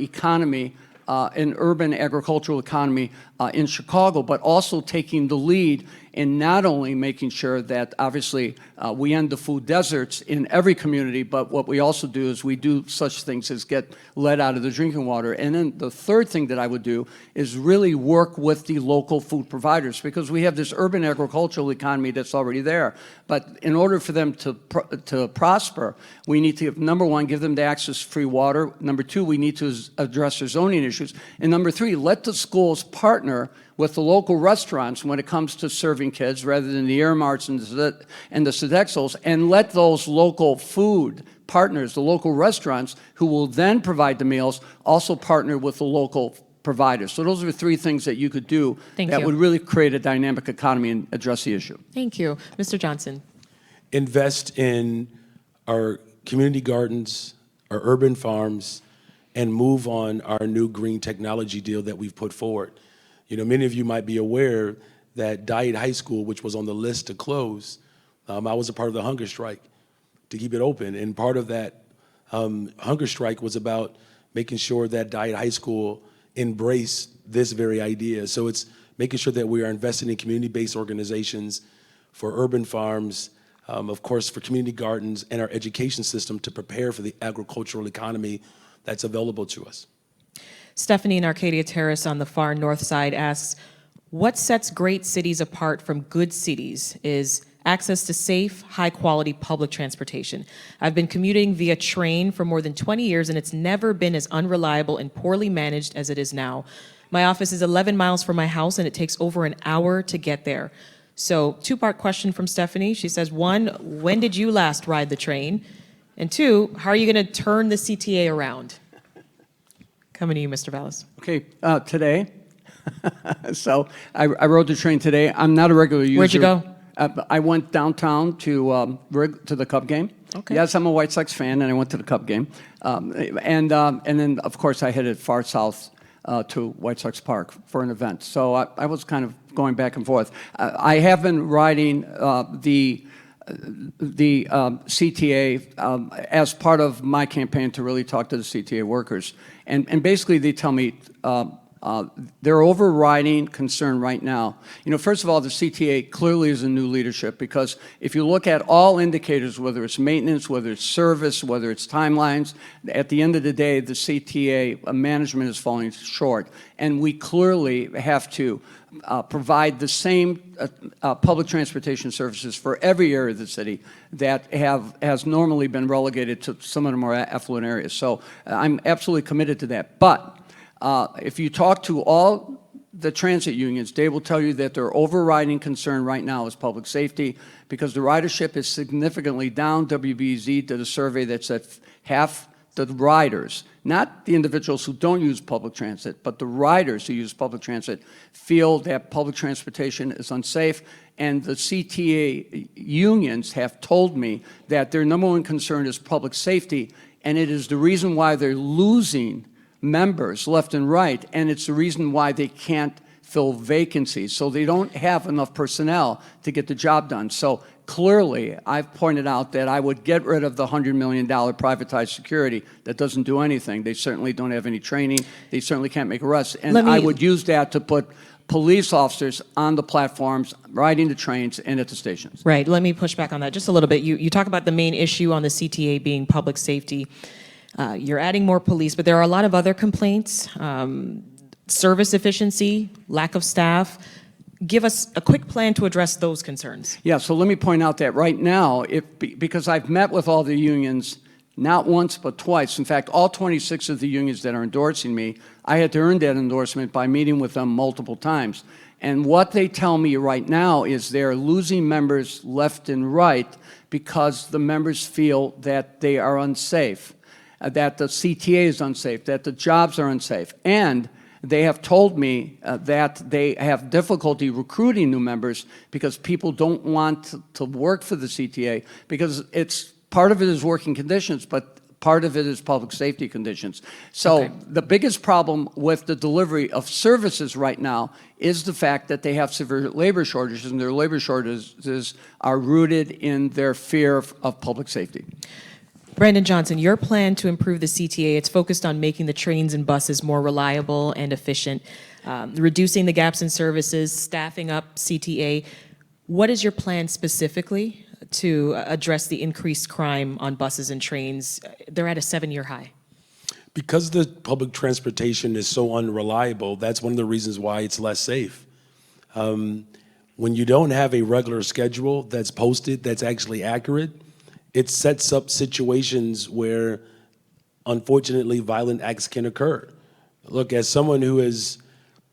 economy, an urban agricultural economy in Chicago, but also taking the lead in not only making sure that obviously we end the food deserts in every community, but what we also do is we do such things as get lead out of the drinking water. And then the third thing that I would do is really work with the local food providers, because we have this urban agricultural economy that's already there. But in order for them to prosper, we need to, number one, give them the access to free water. Number two, we need to address their zoning issues. And number three, let the schools partner with the local restaurants when it comes to serving kids, rather than the Airmarts and the Sodexos, and let those local food partners, the local restaurants, who will then provide the meals, also partner with the local providers. So those are 3 things that you could do that would really create a dynamic economy and address the issue. Thank you. Mr. Johnson. Invest in our community gardens, our urban farms, and move on our new green technology deal that we've put forward. You know, many of you might be aware that Diet High School, which was on the list to close, I was a part of the hunger strike to keep it open. And part of that hunger strike was about making sure that Diet High School embraced this very idea. So it's making sure that we are investing in community-based organizations for urban farms, of course, for community gardens and our education system to prepare for the agricultural economy that's available to us. Stephanie in Arcadia Terrace on the far north side asks, what sets great cities apart from good cities is access to safe, high-quality public transportation. I've been commuting via train for more than 20 years, and it's never been as unreliable and poorly managed as it is now. My office is 11 miles from my house, and it takes over an hour to get there. So, two-part question from Stephanie. She says, one, when did you last ride the train? And two, how are you going to turn the CTA around? Coming to you, Mr. Vallas. Okay, today. So I rode the train today. I'm not a regular user. Where'd you go? I went downtown to the Cub game. Okay. Yes, I'm a White Sox fan, and I went to the Cub game. And then, of course, I headed far south to White Sox Park for an event. So I was kind of going back and forth. I have been riding the CTA as part of my campaign to really talk to the CTA workers. And basically, they tell me their overriding concern right now, first of all, the CTA clearly is a new leadership, because if you look at all indicators, whether it's maintenance, whether it's service, whether it's timelines, at the end of the day, the CTA management is falling short. And we clearly have to provide the same public transportation services for every area of the city that has normally been relegated to some of the more affluent areas. So I'm absolutely committed to that. But if you talk to all the transit unions, they will tell you that their overriding concern right now is public safety, because the ridership is significantly down. WBEZ did a survey that said half the riders, not the individuals who don't use public transit, but the riders who use public transit, feel that public transportation is unsafe. And the CTA unions have told me that their number one concern is public safety, and it is the reason why they're losing members left and right, and it's the reason why they can't fill vacancies. So they don't have enough personnel to get the job done. So clearly, I've pointed out that I would get rid of the $100 million privatized security that doesn't do anything. They certainly don't have any training. They certainly can't make arrests. And I would use that to put police officers on the platforms, riding the trains, and at the stations. Right. Let me push back on that just a little bit. You talk about the main issue on the CTA being public safety. You're adding more police, but there are a lot of other complaints. Service efficiency, lack of staff. Give us a quick plan to address those concerns. Yeah, so let me point out that right now, because I've met with all the unions, not once but twice. In fact, all 26 of the unions that are endorsing me, I had to earn that endorsement by meeting with them multiple times. And what they tell me right now is they're losing members left and right because the members feel that they are unsafe, that the CTA is unsafe, that the jobs are unsafe. And they have told me that they have difficulty recruiting new members because people don't want to work for the CTA, because part of it is working conditions, but part of it is public safety conditions. So the biggest problem with the delivery of services right now is the fact that they have severe labor shortages, and their labor shortages are rooted in their fear of public safety. Brandon Johnson, your plan to improve the CTA, it's focused on making the trains and buses more reliable and efficient, reducing the gaps in services, staffing up CTA. What is your plan specifically to address the increased crime on buses and trains? They're at a 7-year high. Because the public transportation is so unreliable, that's one of the reasons why it's less safe. When you don't have a regular schedule that's posted, that's actually accurate, it sets up situations where, unfortunately, violent acts can occur. Look, as someone who has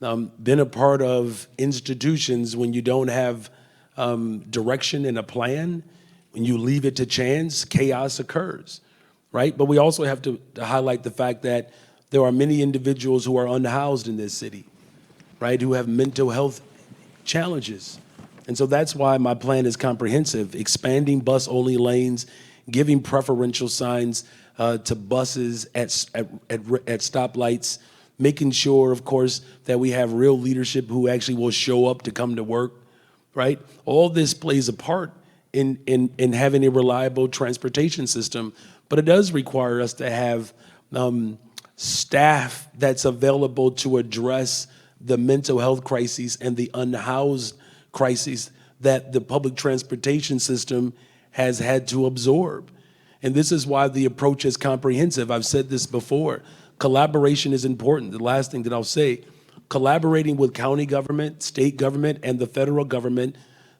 been a part of institutions, when you don't have direction and a plan, when you leave it to chance, chaos occurs, right? But we also have to highlight the fact that there are many individuals who are unhoused in this city, right, who have mental health challenges. And so that's why my plan is comprehensive: expanding bus-only lanes, giving preferential signs to buses at stoplights, making sure, of course, that we have real leadership who actually will show up to come to work, right? All this plays a part in having a reliable transportation system, but it does require us to have staff that's available to address the mental health crises and the unhoused crises that the public transportation system has had to absorb. And this is why the approach is comprehensive. I've said this before. Collaboration is important. The last thing that I'll say, collaborating with county government, state government, and the federal government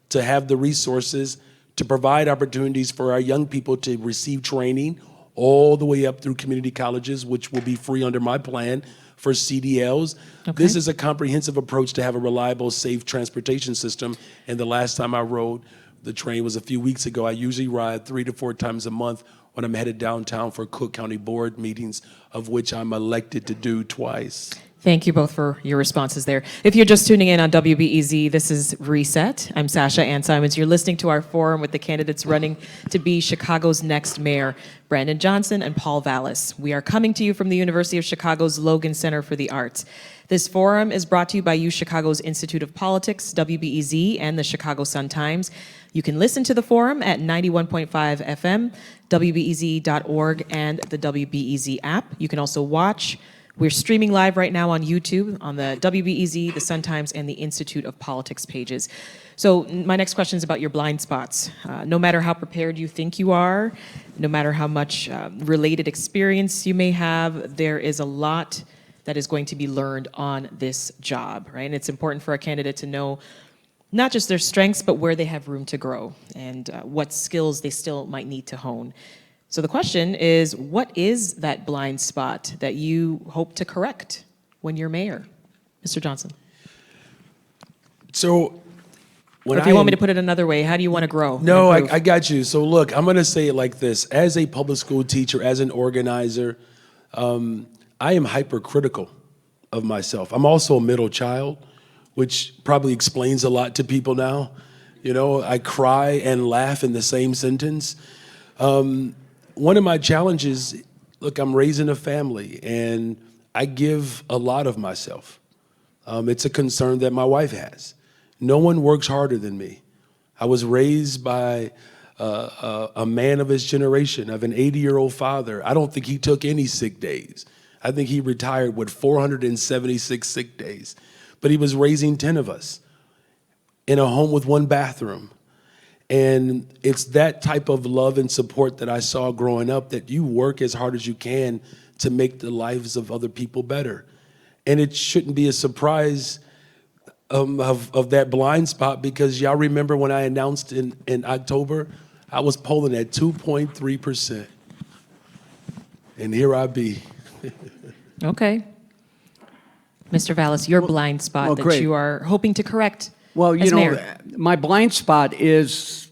to have the resources to provide opportunities for our young people to receive training all the way up through community colleges, which will be free under my plan for CDLs. Okay. This is a comprehensive approach to have a reliable, safe transportation system. And the last time I rode the train was a few weeks ago. I usually ride 3 to 4 times a month when I'm headed downtown for Cook County Board meetings, of which I'm elected to do twice. Thank you both for your responses there. If you're just tuning in on WBEZ, this is Reset. I'm Sasha-Ann Simons. You're listening to our forum with the candidates running to be Chicago's next mayor, Brandon Johnson and Paul Vallas. We are coming to you from the University of Chicago's Logan Center for the Arts. This forum is brought to you by UChicago's Institute of Politics, WBEZ, and the Chicago Sun-Times. You can listen to the forum at 91.5 FM, WBEZ.org, and the WBEZ app. You can also watch. We're streaming live right now on YouTube on the WBEZ, the Sun-Times, and the Institute of Politics pages. So my next question is about your blind spots. No matter how prepared you think you are, no matter how much related experience you may have, there is a lot that is going to be learned on this job, right? And it's important for a candidate to know not just their strengths, but where they have room to grow and what skills they still might need to hone. So the question is, what is that blind spot that you hope to correct when you're mayor? Mr. Johnson. So when Or if you want me to put it another way, how do you want to grow? No, and improve? I got you. So look, I'm going to say it like this. As a public school teacher, as an organizer, I am hypercritical of myself. I'm also a middle child, which probably explains a lot to people now. You know, I cry and laugh in the same sentence. One of my challenges, look, I'm raising a family and I give a lot of myself. It's a concern that my wife has. No one works harder than me. I was raised by a man of his generation, of an 80-year-old father. I don't think he took any sick days. I think he retired with 476 sick days. But he was raising 10 of us in a home with 1 bathroom. And it's that type of love and support that I saw growing up, that you work as hard as you can to make the lives of other people better. And it shouldn't be a surprise of that blind spot, because y'all remember when I announced in October, I was polling at 2.3%. And here I be. Okay. Mr. Vallas, your blind spot that great. you are hoping to correct. Well, you as know, mayor. my blind spot is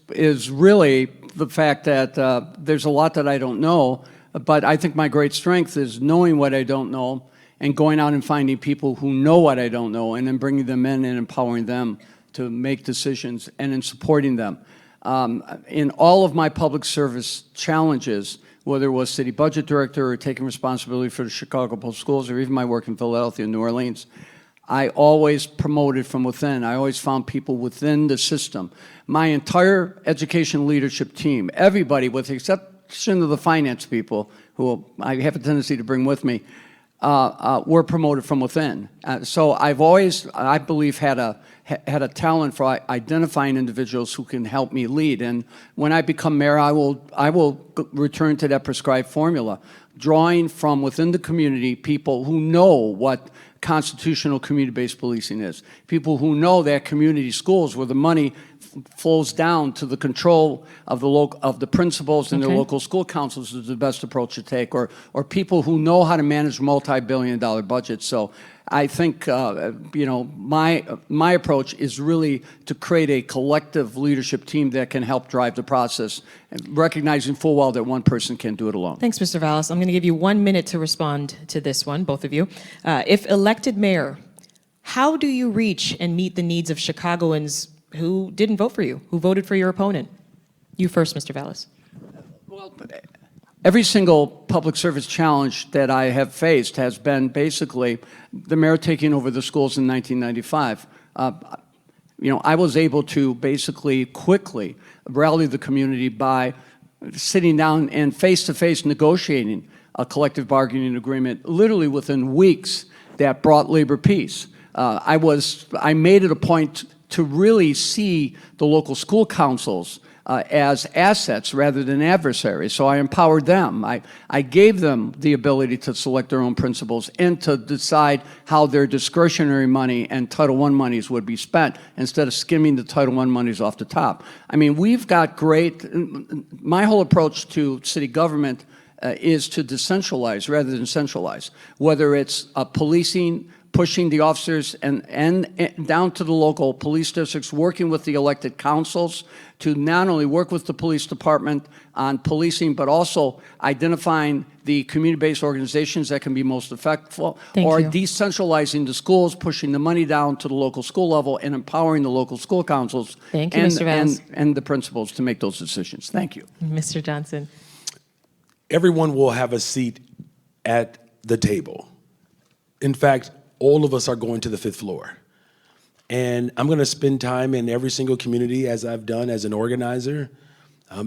really the fact that there's a lot that I don't know, but I think my great strength is knowing what I don't know and going out and finding people who know what I don't know and then bringing them in and empowering them to make decisions and in supporting them. In all of my public service challenges, whether it was city budget director or taking responsibility for the Chicago Public Schools or even my work in Philadelphia and New Orleans, I always promoted from within. I always found people within the system. My entire education leadership team, everybody with the exception of the finance people, who I have a tendency to bring with me, were promoted from within. So I've always, I believe, had a talent for identifying individuals who can help me lead. And when I become mayor, I will return to that prescribed formula, drawing from within the community people who know what constitutional community-based policing is, people who know that community schools where the money flows down to the control of the principals and Okay. their local school councils is the best approach to take, or people who know how to manage multi-billion-dollar budgets. So I think my approach is really to create a collective leadership team that can help drive the process, recognizing full well that one person can't do it alone. Thanks, Mr. Vallas. I'm going to give you 1 minute to respond to this one, both of you. If elected mayor, how do you reach and meet the needs of Chicagoans who didn't vote for you, who voted for your opponent? You first, Mr. Vallas. Well, every single public service challenge that I have faced has been basically the mayor taking over the schools in 1995. I was able to basically quickly rally the community by sitting down and face-to-face negotiating a collective bargaining agreement literally within weeks that brought labor peace. I made it a point to really see the local school councils as assets rather than adversaries. So I empowered them. I gave them the ability to select their own principals and to decide how their discretionary money and Title I monies would be spent instead of skimming the Title I monies off the top. I mean, we've got my whole approach to city government is to decentralize rather than centralize, whether it's policing, pushing the officers and down to the local police districts, working with the elected councils to not only work with the police department on policing, but also identifying the community-based organizations that can be most effective, or decentralizing the schools, pushing the money down to the local school level and empowering the local school councils and the principals to make those decisions. Thank you. Mr. Johnson. Everyone will have a seat at the table. In fact, all of us are going to the 5th floor. And I'm going to spend time in every single community, as I've done as an organizer.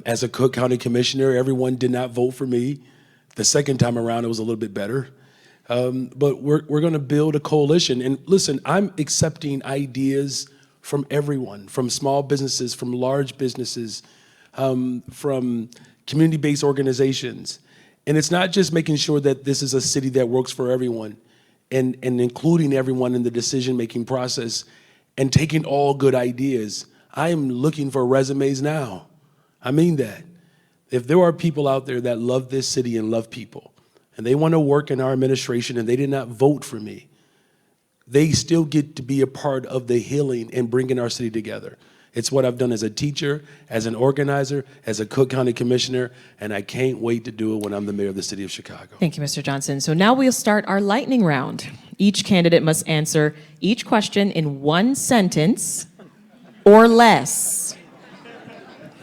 As a Cook County Commissioner, everyone did not vote for me. The second time around, it was a little bit better. But we're going to build a coalition. And listen, I'm accepting ideas from everyone, from small businesses, from large businesses, from community-based organizations. And it's not just making sure that this is a city that works for everyone and including everyone in the decision-making process and taking all good ideas. I am looking for resumes now. I mean that. If there are people out there that love this city and love people, and they want to work in our administration and they did not vote for me, they still get to be a part of the healing and bringing our city together. It's what I've done as a teacher, as an organizer, as a Cook County Commissioner, and I can't wait to do it when I'm the mayor of the city of Chicago. Thank you, Mr. Johnson. So now we'll start our lightning round. Each candidate must answer each question in one sentence or less.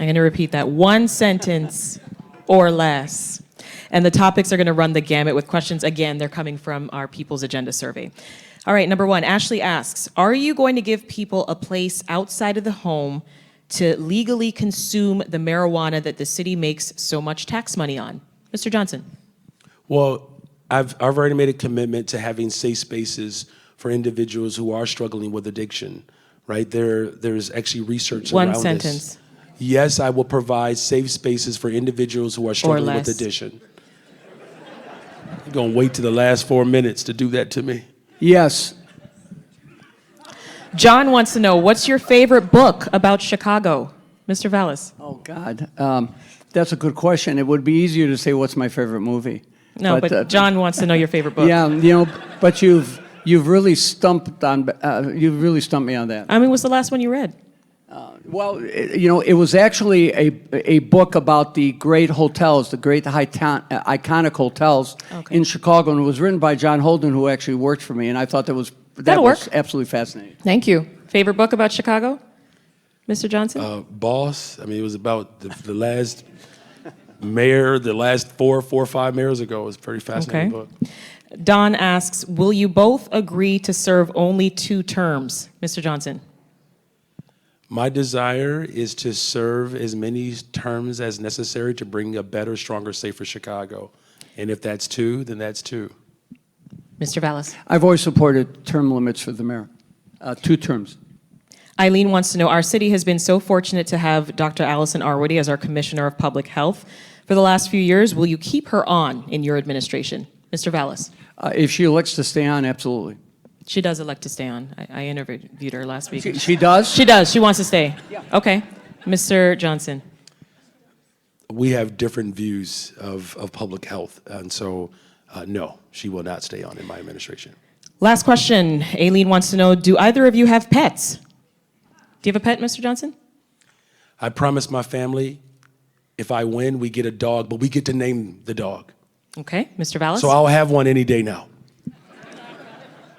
I'm going to repeat that, one sentence or less. And the topics are going to run the gamut with questions. Again, they're coming from our People's Agenda survey. All right, number one, Ashley asks, are you going to give people a place outside of the home to legally consume the marijuana that the city makes so much tax money on? Mr. Johnson. Well, I've already made a commitment to having safe spaces for individuals who are struggling with addiction, right? There's actually research around this. One sentence. Yes, I will provide safe spaces for individuals who are struggling with addiction. You're going to wait to the last 4 minutes to do that to me. Yes. John wants to know, what's your favorite book about Chicago? Mr. Vallas. Oh, God. That's a good question. It would be easier to say, what's my favorite movie? No, but John wants to know your favorite book. Yeah, but you've really stumped me on that. I mean, what's the last one you read? Well, it was actually a book about the great hotels, the great iconic hotels in Chicago, and it was written by John Holden, who actually worked for me, and I thought that was absolutely fascinating. Thank you. Favorite book about Chicago, Mr. Johnson? Boss. I mean, it was about the last mayor, the last four or five mayors ago. It was a pretty fascinating book. Don asks, will you both agree to serve only 2 terms? Mr. Johnson. My desire is to serve as many terms as necessary to bring a better, stronger, safer Chicago. And if that's 2, then that's 2. Mr. Vallas. I've always supported term limits for the mayor, 2 terms. Eileen wants to know, our city has been so fortunate to have Dr. Allison Arwady as our Commissioner of Public Health for the last few years. Will you keep her on in your administration? Mr. Vallas. If she elects to stay on, absolutely. She does elect to stay on. I interviewed her last week. She does? She does. She wants to stay. Yeah. Okay. Mr. Johnson. We have different views of public health, and so no, she will not stay on in my administration. Last question. Aileen wants to know, do either of you have pets? Do you have a pet, Mr. Johnson? I promised my family, if I win, we get a dog, but we get to name the dog. Okay. Mr. Vallas? So I'll have one any day now.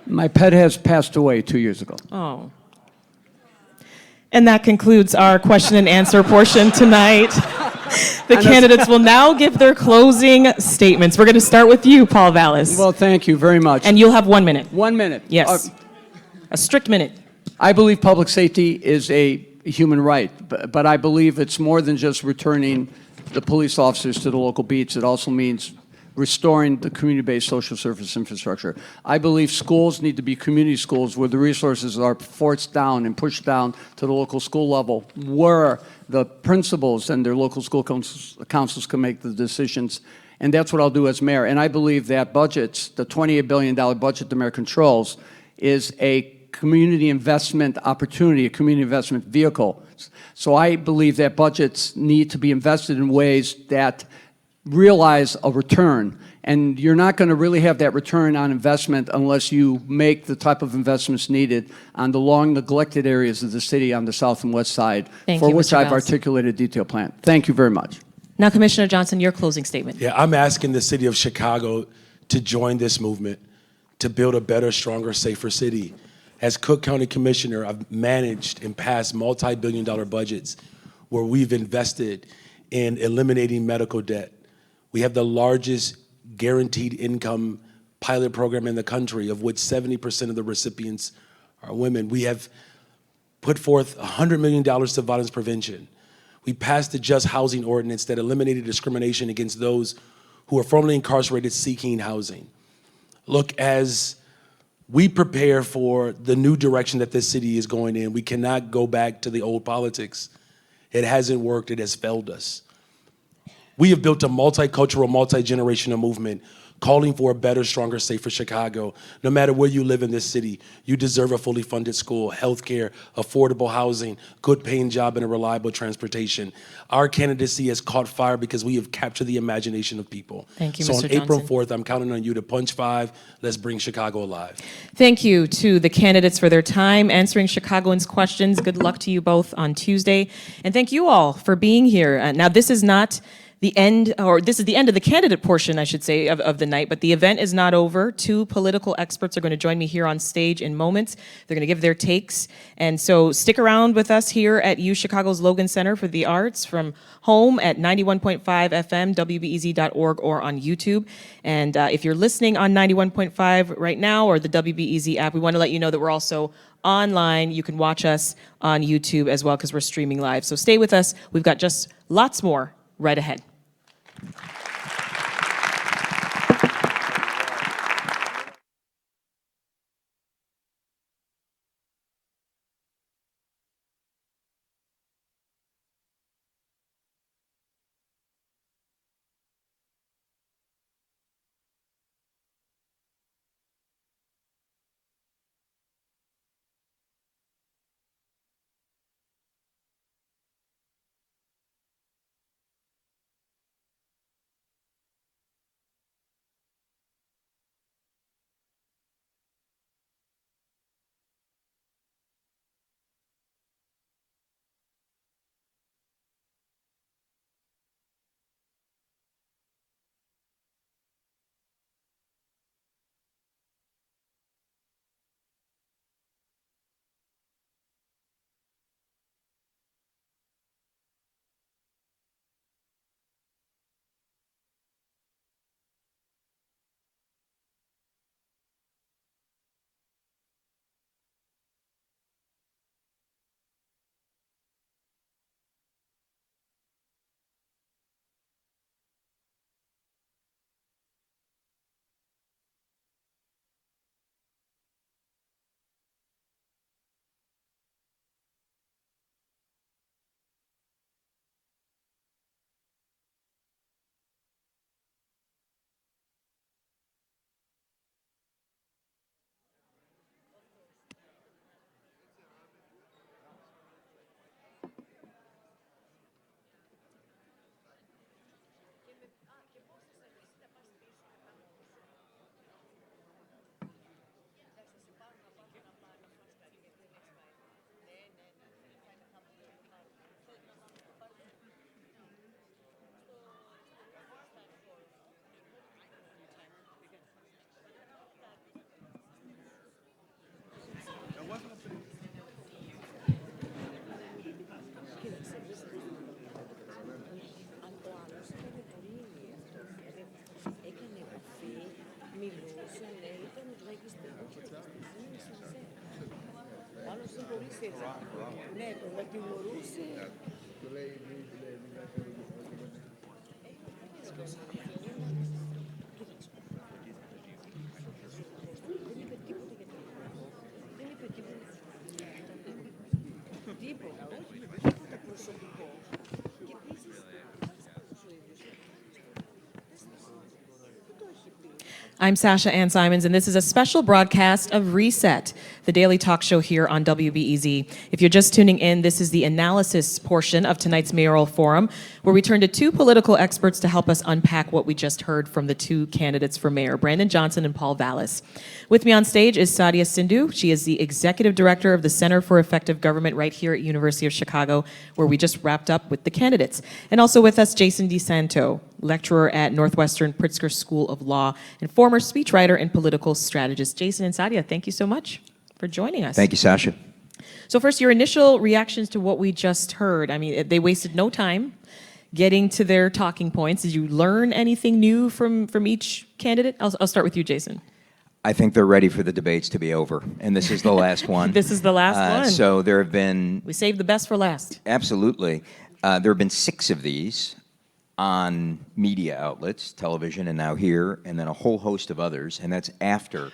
My pet has passed away 2 years ago. Oh. And that concludes our question and answer portion tonight. The candidates will now give their closing statements. We're going to start with you, Paul Vallas. Well, thank you very much. And you'll have 1 minute. 1 minute. Yes. A strict minute. I believe public safety is a human right, but I believe it's more than just returning the police officers to the local beats. It also means restoring the community-based social service infrastructure. I believe schools need to be community schools where the resources are forced down and pushed down to the local school level, where the principals and their local school councils can make the decisions. And that's what I'll do as mayor. And I believe that budgets, the $28 billion budget the mayor controls, is a community investment opportunity, a community investment vehicle. So I believe that budgets need to be invested in ways that realize a return. And you're not going to really have that return on investment unless you make the type of investments needed on the long neglected areas of the city on the south and west side, Thank for you, which Mr. I've Vallas. articulated a detailed plan. Thank you very much. Now, Commissioner Johnson, your closing statement. Yeah, I'm asking the city of Chicago to join this movement to build a better, stronger, safer city. As Cook County Commissioner, I've managed and passed multi-billion-dollar budgets where we've invested in eliminating medical debt. We have the largest guaranteed income pilot program in the country, of which 70% of the recipients are women. We have put forth $100 million to violence prevention. We passed the Just Housing Ordinance that eliminated discrimination against those who are formerly incarcerated seeking housing. Look, as we prepare for the new direction that this city is going in, we cannot go back to the old politics. It hasn't worked, it has failed us. We have built a multicultural, multi-generational movement calling for a better, stronger, safer Chicago. No matter where you live in this city, you deserve a fully funded school, healthcare, affordable housing, good paying job, and a reliable transportation. Our candidacy has caught fire because we have captured the imagination of people. Thank you, So Mr. on April Johnson. 4th, I'm counting on you to punch 5. Let's bring Chicago alive. Thank you to the candidates for their time answering Chicagoans' questions. Good luck to you both on Tuesday. And thank you all for being here. Now, this is not the end, or this is the end of the candidate portion, I should say, of the night, but the event is not over. 2 political experts are going to join me here on stage in moments. They're going to give their takes. And so stick around with us here at UChicago's Logan Center for the Arts from home at 91.5 FM, WBEZ.org, or on YouTube. And if you're listening on 91.5 right now or the WBEZ app, we want to let you know that we're also online. You can watch us on YouTube as well because we're streaming live. So stay with us. We've got just lots more right ahead. I'm Sasha-Ann Simons, and this is a special broadcast of Reset, the daily talk show here on WBEZ. If you're just tuning in, this is the analysis portion of tonight's Mayoral Forum, where we turn to two political experts to help us unpack what we just heard from the two candidates for mayor, Brandon Johnson and Paul Vallas. With me on stage is Sadia Sindhu. She is the executive director of the Center for Effective Government right here at University of Chicago, where we just wrapped up with the candidates. And also with us, Jason DeSanto, lecturer at Northwestern Pritzker School of Law and former speechwriter and political strategist. Jason and Sadia, thank you so much for joining us. Thank you, Sasha. So first, your initial reactions to what we just heard. I mean, they wasted no time getting to their talking points. Did you learn anything new from each candidate? I'll start with you, Jason. I think they're ready for the debates to be over, and this is the last one. This is the last one. So there have been... We saved the best for last. Absolutely. There have been 6 of these on media outlets, television and now here, and then a whole host of others, and that's after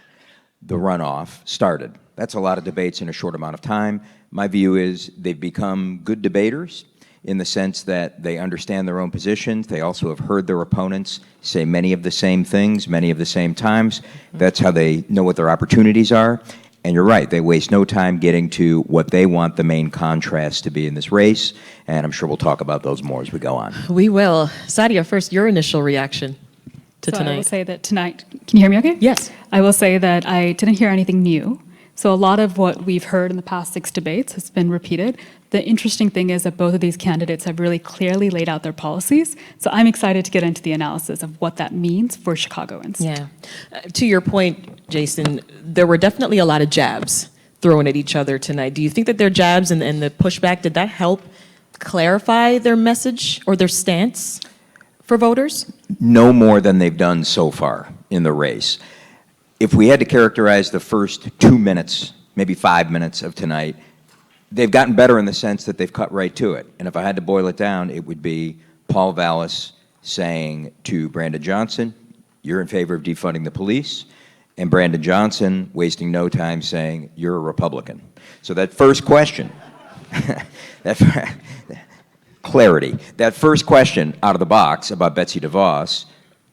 the runoff started. That's a lot of debates in a short amount of time. My view is they've become good debaters in the sense that they understand their own positions. They also have heard their opponents say many of the same things, many of the same times. That's how they know what their opportunities are. And you're right, they waste no time getting to what they want the main contrast to be in this race, and I'm sure we'll talk about those more as we go on. We will. Sadia, first, your initial reaction to tonight. I will say that tonight, can you hear me okay? Yes. I will say that I didn't hear anything new. So a lot of what we've heard in the past 6 debates has been repeated. The interesting thing is that both of these candidates have really clearly laid out their policies. So I'm excited to get into the analysis of what that means for Chicagoans. Yeah. To your point, Jason, there were definitely a lot of jabs thrown at each other tonight. Do you think that their jabs and the pushback, did that help clarify their message or their stance for voters? No more than they've done so far in the race. If we had to characterize the first 2 minutes, maybe 5 minutes of tonight, they've gotten better in the sense that they've cut right to it. And if I had to boil it down, it would be Paul Vallas saying to Brandon Johnson, you're in favor of defunding the police, and Brandon Johnson wasting no time saying, you're a Republican. So that first question, clarity, that first question out of the box about Betsy DeVos,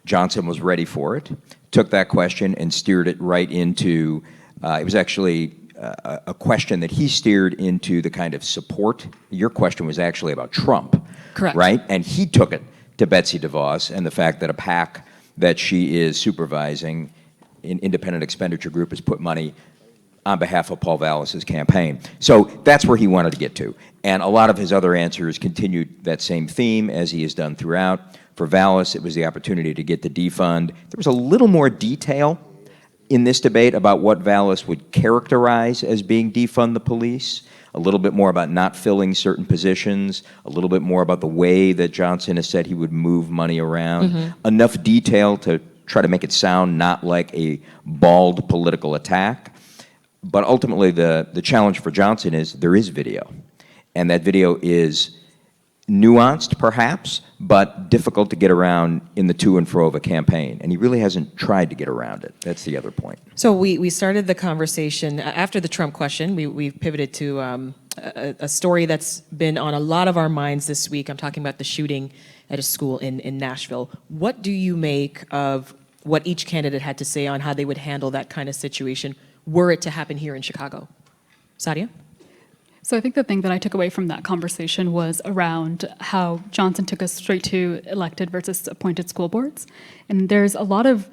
Johnson was ready for it, took that question and steered it right into, it was actually a question that he steered into the kind of support. Your question was actually about Trump. Correct. Right? And he took it to Betsy DeVos and the fact that a PAC that she is supervising, an independent expenditure group, has put money on behalf of Paul Vallas's campaign. So that's where he wanted to get to. And a lot of his other answers continued that same theme as he has done throughout. For Vallas, it was the opportunity to get the defund. There was a little more detail in this debate about what Vallas would characterize as being defund the police, a little bit more about not filling certain positions, a little bit more about the way that Johnson has said he would move money around. Enough detail to try to make it sound not like a bald political attack. But ultimately, the challenge for Johnson is there is video. And that video is nuanced, perhaps, but difficult to get around in the to and fro of a campaign. And he really hasn't tried to get around it. That's the other point. So we started the conversation after the Trump question. We pivoted to a story that's been on a lot of our minds this week. I'm talking about the shooting at a school in Nashville. What do you make of what each candidate had to say on how they would handle that kind of situation were it to happen here in Chicago? Sadia? So I think the thing that I took away from that conversation was around how Johnson took us straight to elected versus appointed school boards. And there's a lot of,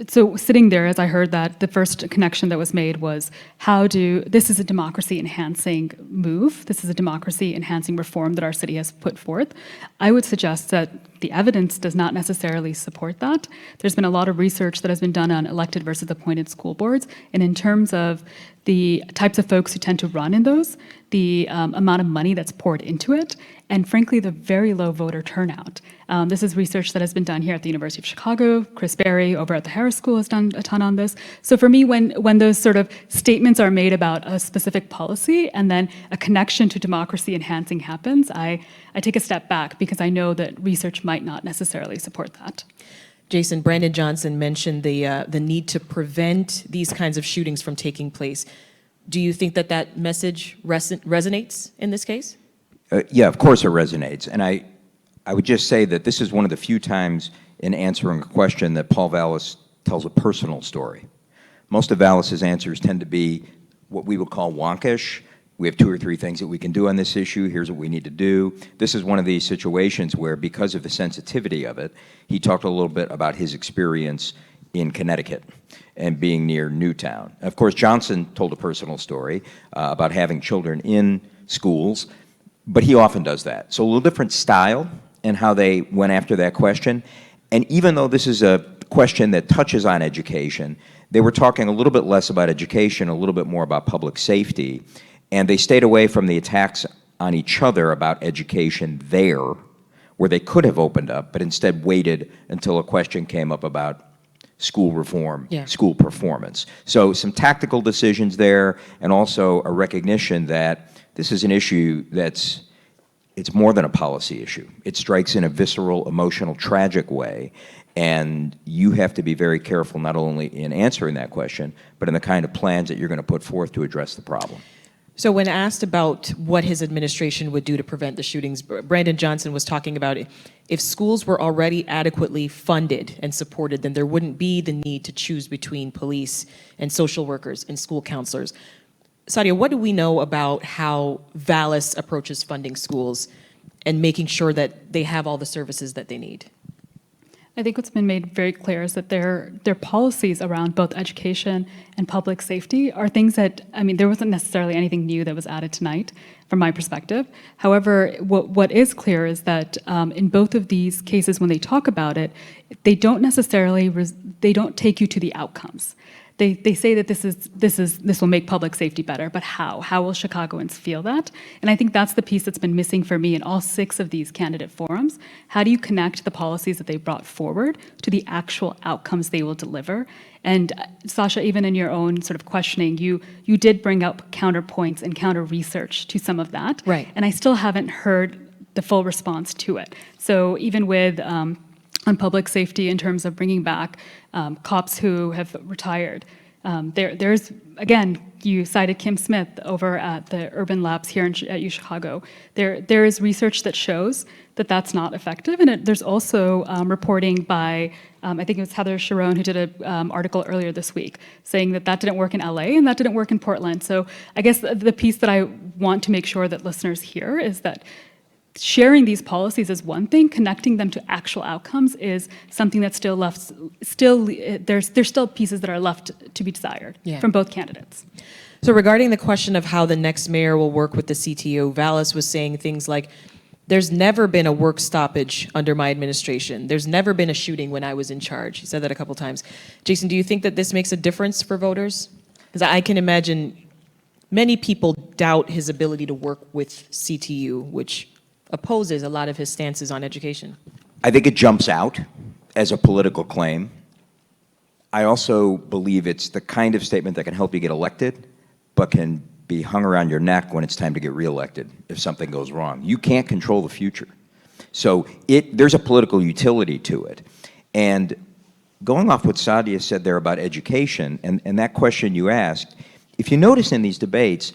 so sitting there as I heard that, the first connection that was made was this is a democracy enhancing move. This is a democracy enhancing reform that our city has put forth. I would suggest that the evidence does not necessarily support that. There's been a lot of research that has been done on elected versus appointed school boards. And in terms of the types of folks who tend to run in those, the amount of money that's poured into it, and frankly, the very low voter turnout. This is research that has been done here at the University of Chicago. Chris Berry over at the Harris School has done a ton on this. So for me, when those sort of statements are made about a specific policy and then a connection to democracy enhancing happens, I take a step back because I know that research might not necessarily support that. Jason, Brandon Johnson mentioned the need to prevent these kinds of shootings from taking place. Do you think that message resonates in this case? Yeah, of course it resonates. And I would just say that this is one of the few times in answering a question that Paul Vallas tells a personal story. Most of Vallas's answers tend to be what we would call wonkish. We have 2 or 3 things that we can do on this issue. Here's what we need to do. This is one of these situations where, because of the sensitivity of it, he talked a little bit about his experience in Connecticut and being near Newtown. Of course, Johnson told a personal story about having children in schools, but he often does that. So a little different style in how they went after that question. And even though this is a question that touches on education, they were talking a little bit less about education, a little bit more about public safety. And they stayed away from the attacks on each other about education there, where they could have opened up, but instead waited until a question came up about school reform, school performance. So some tactical decisions there, and also a recognition that this is an issue it's more than a policy issue. It strikes in a visceral, emotional, tragic way, and you have to be very careful not only in answering that question, but in the kind of plans that you're going to put forth to address the problem. So when asked about what his administration would do to prevent the shootings, Brandon Johnson was talking about if schools were already adequately funded and supported, then there wouldn't be the need to choose between police and social workers and school counselors. Sadia, what do we know about how Vallas approaches funding schools and making sure that they have all the services that they need? I think what's been made very clear is that their policies around both education and public safety are things that, I mean, there wasn't necessarily anything new that was added tonight from my perspective. However, what is clear is that in both of these cases, when they talk about it, they don't necessarily, they don't take you to the outcomes. They say that this will make public safety better, but how? How will Chicagoans feel that? And I think that's the piece that's been missing for me in all 6 of these candidate forums. How do you connect the policies that they brought forward to the actual outcomes they will deliver? And Sasha, even in your own sort of questioning, you did bring up counterpoints and counter research to some of that. Right. And I still haven't heard the full response to it. So even with on public safety in terms of bringing back cops who have retired. There's, again, you cited Kim Smith over at the Urban Labs here at UChicago. There is research that shows that that's not effective, and there's also reporting by, I think it was Heather Sharon who did an article earlier this week saying that didn't work in LA and that didn't work in Portland. So I guess the piece that I want to make sure that listeners hear is that sharing these policies is one thing, connecting them to actual outcomes is something that's there's still pieces that are left to be desired from both candidates. So regarding the question of how the next mayor will work with the CTO, Vallas was saying things like, there's never been a work stoppage under my administration. There's never been a shooting when I was in charge. He said that a couple times. Jason, do you think that this makes a difference for voters? Because I can imagine many people doubt his ability to work with CTU, which opposes a lot of his stances on education. I think it jumps out as a political claim. I also believe it's the kind of statement that can help you get elected, but can be hung around your neck when it's time to get reelected if something goes wrong. You can't control the future. So there's a political utility to it. And going off what Sadia said there about education, and that question you asked, if you notice in these debates,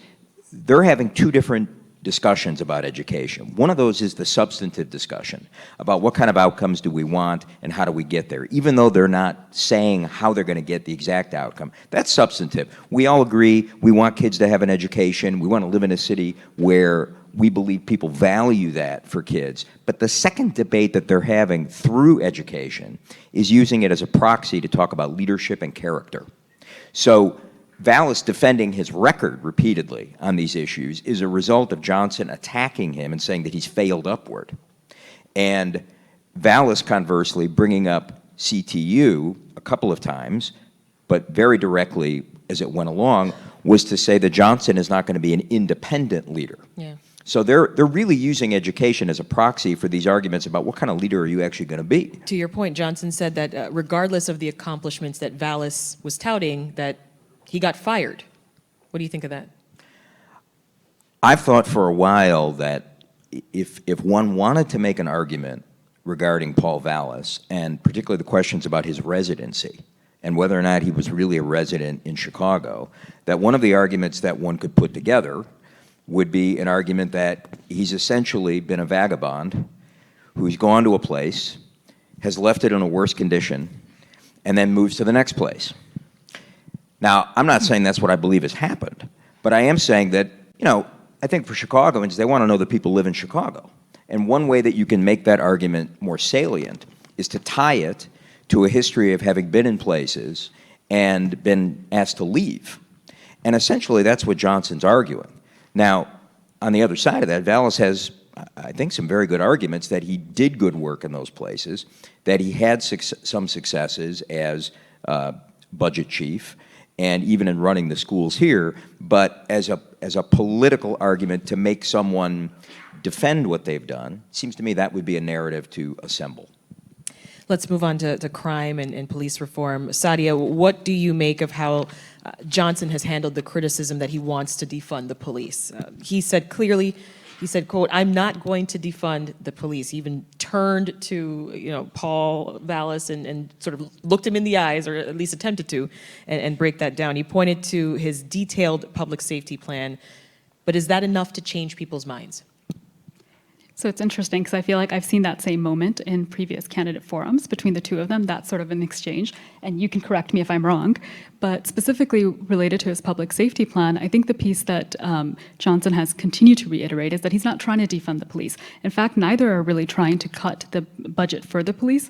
they're having 2 different discussions about education. One of those is the substantive discussion about what kind of outcomes do we want and how do we get there, even though they're not saying how they're going to get the exact outcome. That's substantive. We all agree we want kids to have an education. We want to live in a city where we believe people value that for kids. But the second debate that they're having through education is using it as a proxy to talk about leadership and character. So Vallas defending his record repeatedly on these issues is a result of Johnson attacking him and saying that he's failed upward. And Vallas, conversely, bringing up CTU a couple of times, but very directly as it went along, was to say that Johnson is not going to be an independent leader. Yeah. So they're really using education as a proxy for these arguments about what kind of leader are you actually going to be. To your point, Johnson said that regardless of the accomplishments that Vallas was touting, that he got fired. What do you think of that? I've thought for a while that if one wanted to make an argument regarding Paul Vallas, and particularly the questions about his residency and whether or not he was really a resident in Chicago, that one of the arguments that one could put together would be an argument that he's essentially been a vagabond who's gone to a place, has left it in a worse condition, and then moves to the next place. Now, I'm not saying that's what I believe has happened, but I am saying that, I think for Chicagoans, they want to know that people live in Chicago. And one way that you can make that argument more salient is to tie it to a history of having been in places and been asked to leave. And essentially, that's what Johnson's arguing. Now, on the other side of that, Vallas has, I think, some very good arguments that he did good work in those places, that he had some successes as budget chief, and even in running the schools here, but as a political argument to make someone defend what they've done, seems to me that would be a narrative to assemble. Let's move on to crime and police reform. Sadia, what do you make of how Johnson has handled the criticism that he wants to defund the police? He said clearly, quote, "I'm not going to defund the police." He even turned to, Paul Vallas and sort of looked him in the eyes, or at least attempted to, and break that down. He pointed to his detailed public safety plan, but is that enough to change people's minds? So it's interesting because I feel like I've seen that same moment in previous candidate forums between the two of them, that sort of an exchange, and you can correct me if I'm wrong, but specifically related to his public safety plan, I think the piece that Johnson has continued to reiterate is that he's not trying to defund the police. In fact, neither are really trying to cut the budget for the police.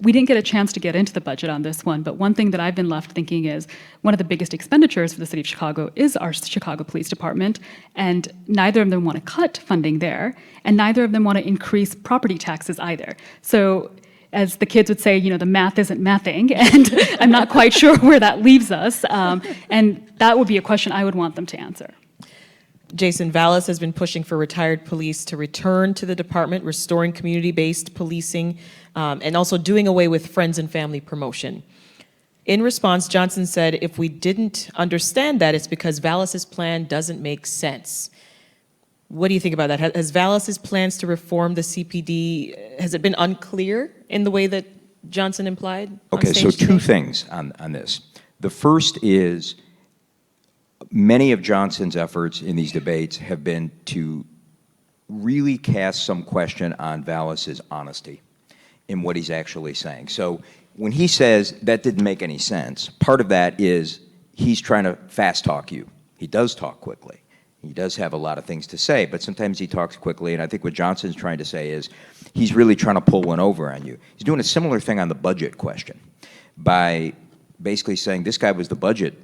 We didn't get a chance to get into the budget on this one, but one thing that I've been left thinking is one of the biggest expenditures for the city of Chicago is our Chicago Police Department, and neither of them want to cut funding there, and neither of them want to increase property taxes either. So as the kids would say, the math isn't mathing, and I'm not quite sure where that leaves us, and that would be a question I would want them to answer. Jason, Vallas has been pushing for retired police to return to the department, restoring community-based policing, and also doing away with friends and family promotion. In response, Johnson said, if we didn't understand that, it's because Vallas's plan doesn't make sense. What do you think about that? Has Vallas's plans to reform the CPD, has it been unclear in the way that Johnson implied? Okay, so two things on this. The first is, many of Johnson's efforts in these debates have been to really cast some question on Vallas's honesty in what he's actually saying. So when he says that didn't make any sense, part of that is he's trying to fast talk you. He does talk quickly. He does have a lot of things to say, but sometimes he talks quickly, and I think what Johnson's trying to say is he's really trying to pull one over on you. He's doing a similar thing on the budget question by basically saying this guy was the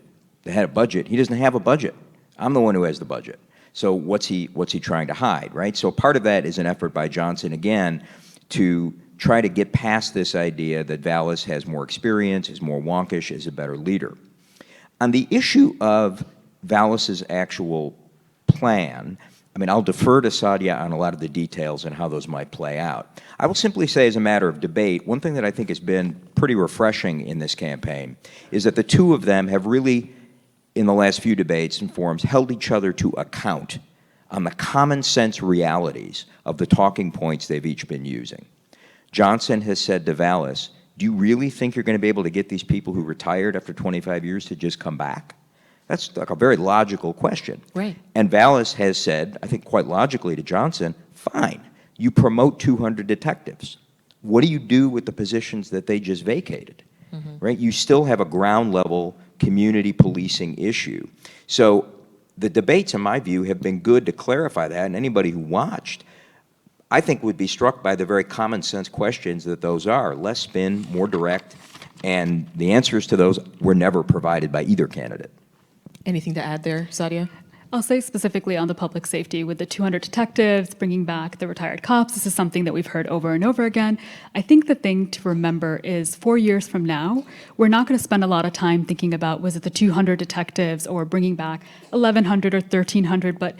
head of budget. He doesn't have a budget. I'm the one who has the budget. So what's he trying to hide, right? So part of that is an effort by Johnson, again, to try to get past this idea that Vallas has more experience, is more wonkish, is a better leader. On the issue of Vallas's actual plan, I'll defer to Sadia on a lot of the details and how those might play out. I will simply say, as a matter of debate, one thing that I think has been pretty refreshing in this campaign is that the two of them have really, in the last few debates and forums, held each other to account on the common sense realities of the talking points they've each been using. Johnson has said to Vallas, do you really think you're going to be able to get these people who retired after 25 years to just come back? That's like a very logical question. Right. And Vallas has said, I think quite logically to Johnson, fine, you promote 200 detectives. What do you do with the positions that they just vacated? Right? You still have a ground level community policing issue. So the debates, in my view, have been good to clarify that, and anybody who watched, I think, would be struck by the very common sense questions that those are. Less spin, more direct, and the answers to those were never provided by either candidate. Anything to add there, Sadia? I'll say specifically on the public safety with the 200 detectives, bringing back the retired cops. This is something that we've heard over and over again. I think the thing to remember is 4 years from now, we're not going to spend a lot of time thinking about was it the 200 detectives or bringing back 1,100 or 1,300, but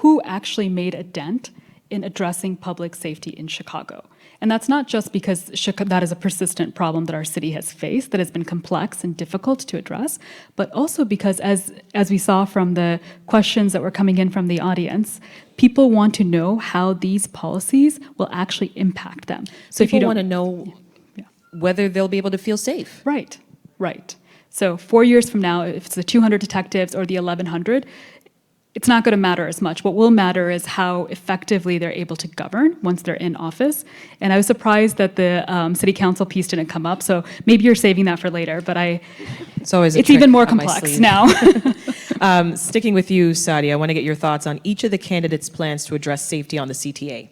who actually made a dent in addressing public safety in Chicago. And that's not just because that is a persistent problem that our city has faced, that has been complex and difficult to address, but also because as we saw from the questions that were coming in from the audience, people want to know how these policies will actually impact them. So if you People don't want to know Yeah. whether they'll be able to feel safe. Right, right. So 4 years from now, if it's the 200 detectives or the 1,100, it's not going to matter as much. What will matter is how effectively they're able to govern once they're in office. And I was surprised that the city council piece didn't come up. So maybe you're saving that for later. But It's always a it's trick even more up my complex sleeve. now. Sticking with you, Sadia, I want to get your thoughts on each of the candidates' plans to address safety on the CTA.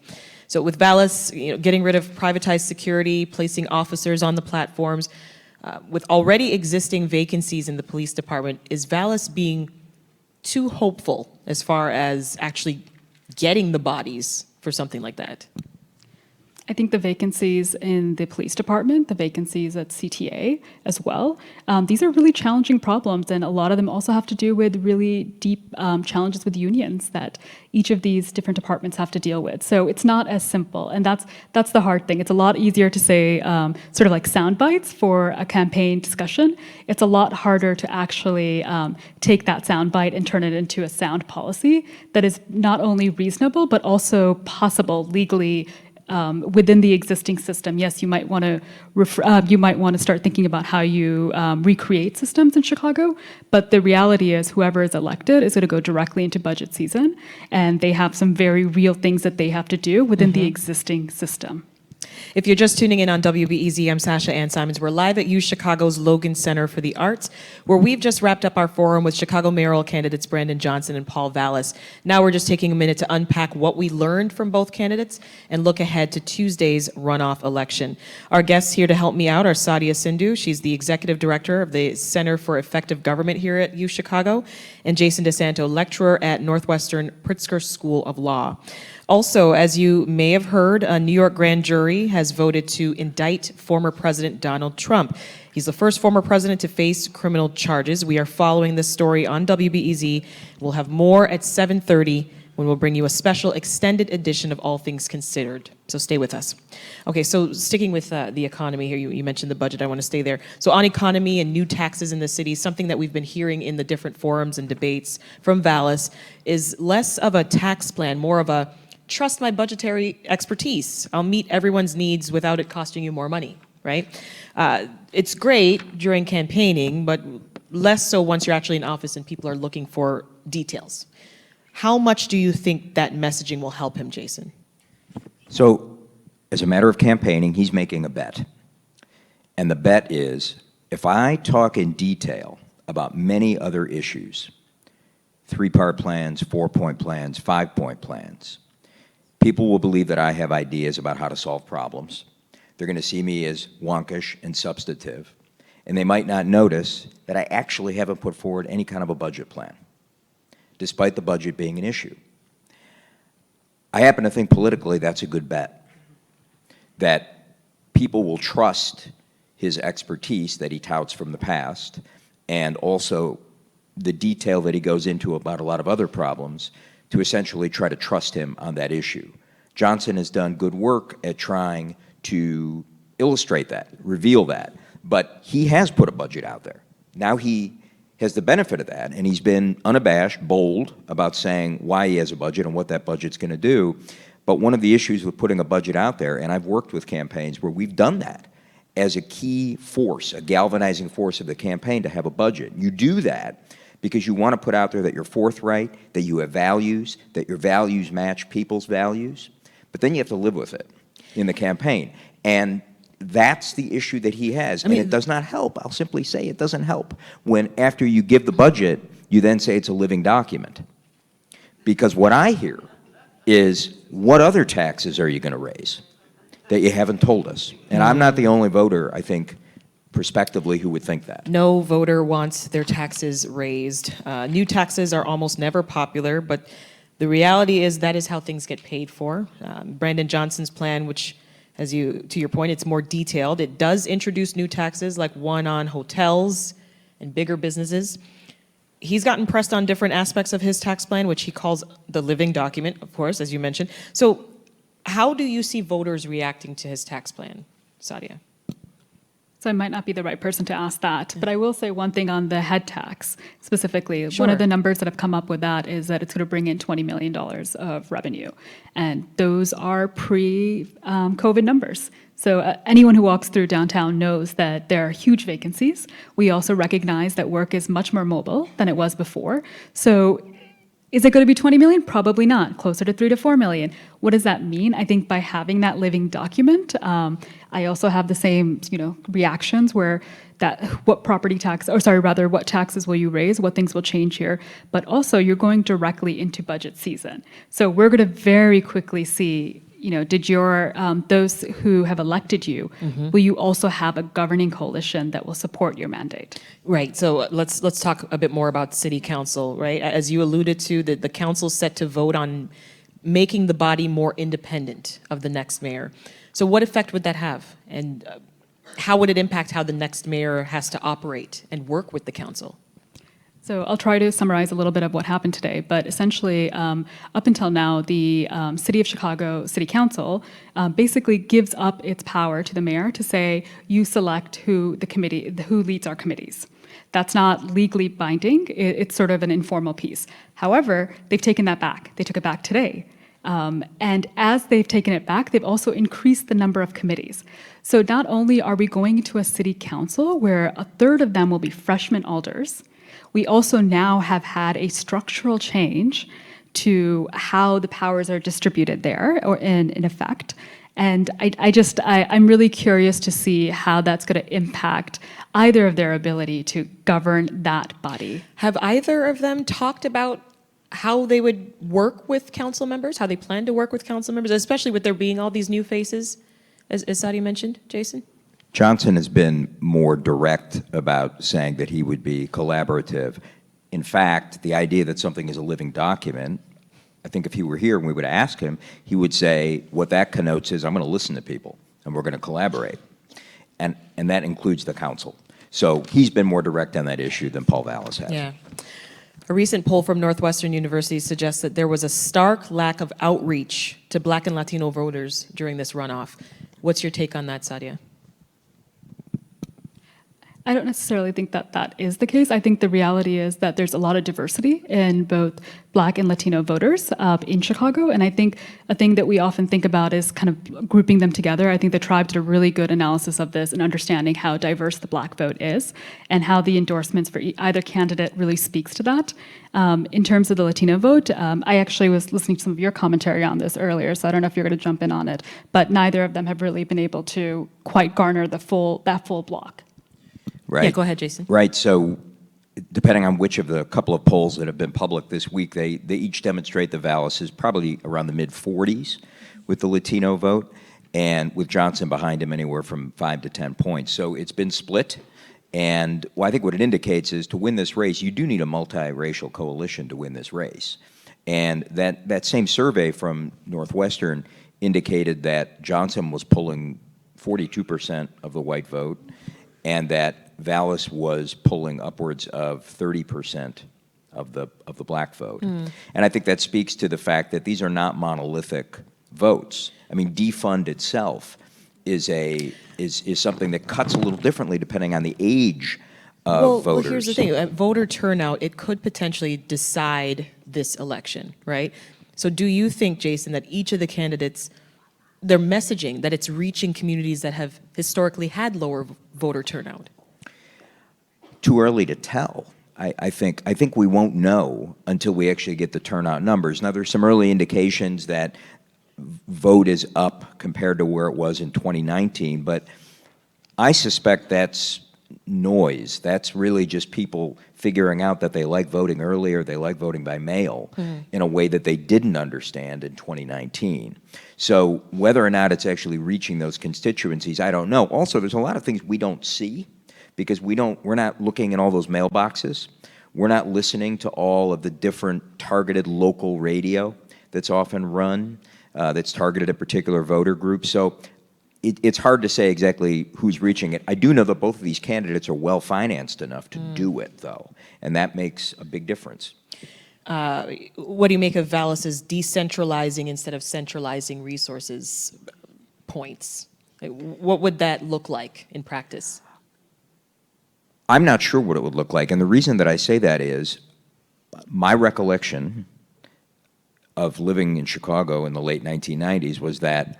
So with Vallas, getting rid of privatized security, placing officers on the platforms, with already existing vacancies in the police department, is Vallas being too hopeful as far as actually getting the bodies for something like that? I think the vacancies in the police department, the vacancies at CTA as well, these are really challenging problems, and a lot of them also have to do with really deep challenges with unions that each of these different departments have to deal with. So it's not as simple, and that's the hard thing. It's a lot easier to say sort of like sound bites for a campaign discussion. It's a lot harder to actually take that sound bite and turn it into a sound policy that is not only reasonable but also possible legally within the existing system. Yes, you might want to start thinking about how you recreate systems in Chicago, but the reality is whoever is elected is going to go directly into budget season, and they have some very real things that they have to do within the existing system. If you're just tuning in on WBEZ, I'm Sasha-Ann Simons. We're live at UChicago's Logan Center for the Arts, where we've just wrapped up our forum with Chicago mayoral candidates Brandon Johnson and Paul Vallas. Now we're just taking a minute to unpack what we learned from both candidates and look ahead to Tuesday's runoff election. Our guests here to help me out are Sadia Sindhu. She's the executive director of the Center for Effective Government here at UChicago, and Jason DeSanto, lecturer at Northwestern Pritzker School of Law. Also, as you may have heard, a New York grand jury has voted to indict former President Donald Trump. He's the first former president to face criminal charges. We are following this story on WBEZ. We'll have more at 7:30 when we'll bring you a special extended edition of All Things Considered. So stay with us. Okay, so sticking with the economy here, you mentioned the budget. I want to stay there. So on economy and new taxes in the city, something that we've been hearing in the different forums and debates from Vallas is less of a tax plan, more of a trust my budgetary expertise. I'll meet everyone's needs without it costing you more money, right? It's great during campaigning, but less so once you're actually in office and people are looking for details. How much do you think that messaging will help him, Jason? So, as a matter of campaigning, he's making a bet. And the bet is, if I talk in detail about many other issues, 3-part plans, 4-point plans, 5-point plans, people will believe that I have ideas about how to solve problems. They're going to see me as wonkish and substantive, and they might not notice that I actually haven't put forward any kind of a budget plan, despite the budget being an issue. I happen to think politically that's a good bet, that people will trust his expertise that he touts from the past, and also the detail that he goes into about a lot of other problems, to essentially try to trust him on that issue. Johnson has done good work at trying to illustrate that, reveal that, but he has put a budget out there. Now he has the benefit of that, and he's been unabashed, bold about saying why he has a budget and what that budget's going to do. But one of the issues with putting a budget out there, and I've worked with campaigns where we've done that as a key force, a galvanizing force of the campaign to have a budget. You do that because you want to put out there that you're forthright, that you have values, that your values match people's values, but then you have to live with it in the campaign. And that's the issue that he has. And it does not help. I'll simply say it doesn't help when after you give the budget, you then say it's a living document. Because what I hear is, what other taxes are you going to raise that you haven't told us? And I'm not the only voter, I think, prospectively, who would think that. No voter wants their taxes raised. New taxes are almost never popular, but the reality is that is how things get paid for. Brandon Johnson's plan, which, to your point, it's more detailed. It does introduce new taxes, like one on hotels and bigger businesses. he's gotten pressed on different aspects of his tax plan, which he calls the living document, of course, as you mentioned. So how do you see voters reacting to his tax plan, Sadia? So I might not be the right person to ask that, but I will say one thing on the head tax specifically. Sure. One of the numbers that have come up with that is that it's going to bring in $20 million of revenue. And those are pre-COVID numbers. So anyone who walks through downtown knows that there are huge vacancies. We also recognize that work is much more mobile than it was before. So is it going to be 20 million? Probably not. Closer to 3 to 4 million. What does that mean? I think by having that living document, I also have the same, reactions where what what taxes will you raise? What things will change here? But also, you're going directly into budget season. So we're going to very quickly see, did those who have elected you, will you also have a governing coalition that will support your mandate? Right. So let's talk a bit more about city council, right? As you alluded to, the council's set to vote on making the body more independent of the next mayor. So what effect would that have? And how would it impact how the next mayor has to operate and work with the council? So I'll try to summarize a little bit of what happened today, but essentially, up until now, the City of Chicago City Council basically gives up its power to the mayor to say, you select who leads our committees. That's not legally binding. It's sort of an informal piece. However, they've taken that back. They took it back today. And as they've taken it back, they've also increased the number of committees. So not only are we going into a city council where a third of them will be freshman alders, we also now have had a structural change to how the powers are distributed there, or in effect. And I'm really curious to see how that's going to impact either of their ability to govern that body. Have either of them talked about how they would work with council members, how they plan to work with council members, especially with there being all these new faces, as Sadia mentioned, Jason? Johnson has been more direct about saying that he would be collaborative. In fact, the idea that something is a living document, I think if he were here and we would ask him, he would say what that connotes is I'm going to listen to people and we're going to collaborate. And that includes the council. So he's been more direct on that issue than Paul Vallas has. Yeah. A recent poll from Northwestern University suggests that there was a stark lack of outreach to Black and Latino voters during this runoff. What's your take on that, Sadia? I don't necessarily think that is the case. I think the reality is that there's a lot of diversity in both Black and Latino voters in Chicago. And I think a thing that we often think about is kind of grouping them together. I think the Tribe did a really good analysis of this and understanding how diverse the Black vote is and how the endorsements for either candidate really speaks to that. In terms of the Latino vote, I actually was listening to some of your commentary on this earlier, so I don't know if you're going to jump in on it, but neither of them have really been able to quite garner that full block. Right. Yeah, go ahead, Jason. Right. So depending on which of the couple of polls that have been public this week, they each demonstrate the Vallas is probably around the mid-40s with the Latino vote, and with Johnson behind him anywhere from 5 to 10 points. So it's been split. And I think what it indicates is to win this race, you do need a multiracial coalition to win this race. And that same survey from Northwestern indicated that Johnson was pulling 42% of the white vote, and that Vallas was pulling upwards of 30% of the Black vote. And I think that speaks to the fact that these are not monolithic votes. I mean, defund itself is something that cuts a little differently depending on the age of voters. Well, here's the thing. Voter turnout, it could potentially decide this election, right? So do you think, Jason, that each of the candidates, their messaging, that it's reaching communities that have historically had lower voter turnout? Too early to tell. I think we won't know until we actually get the turnout numbers. Now, there's some early indications that vote is up compared to where it was in 2019, but I suspect that's noise. That's really just people figuring out that they like voting early or they like voting by mail in a way that they didn't understand in 2019. So whether or not it's actually reaching those constituencies, I don't know. Also, there's a lot of things we don't see because we're not looking in all those mailboxes. We're not listening to all of the different targeted local radio that's often run, that's targeted at particular voter groups. So it's hard to say exactly who's reaching it. I do know that both of these candidates are well-financed enough to do it, though, and that makes a big difference. What do you make of Vallas's decentralizing instead of centralizing resources points? What would that look like in practice? I'm not sure what it would look like, and the reason that I say that is my recollection of living in Chicago in the late 1990s was that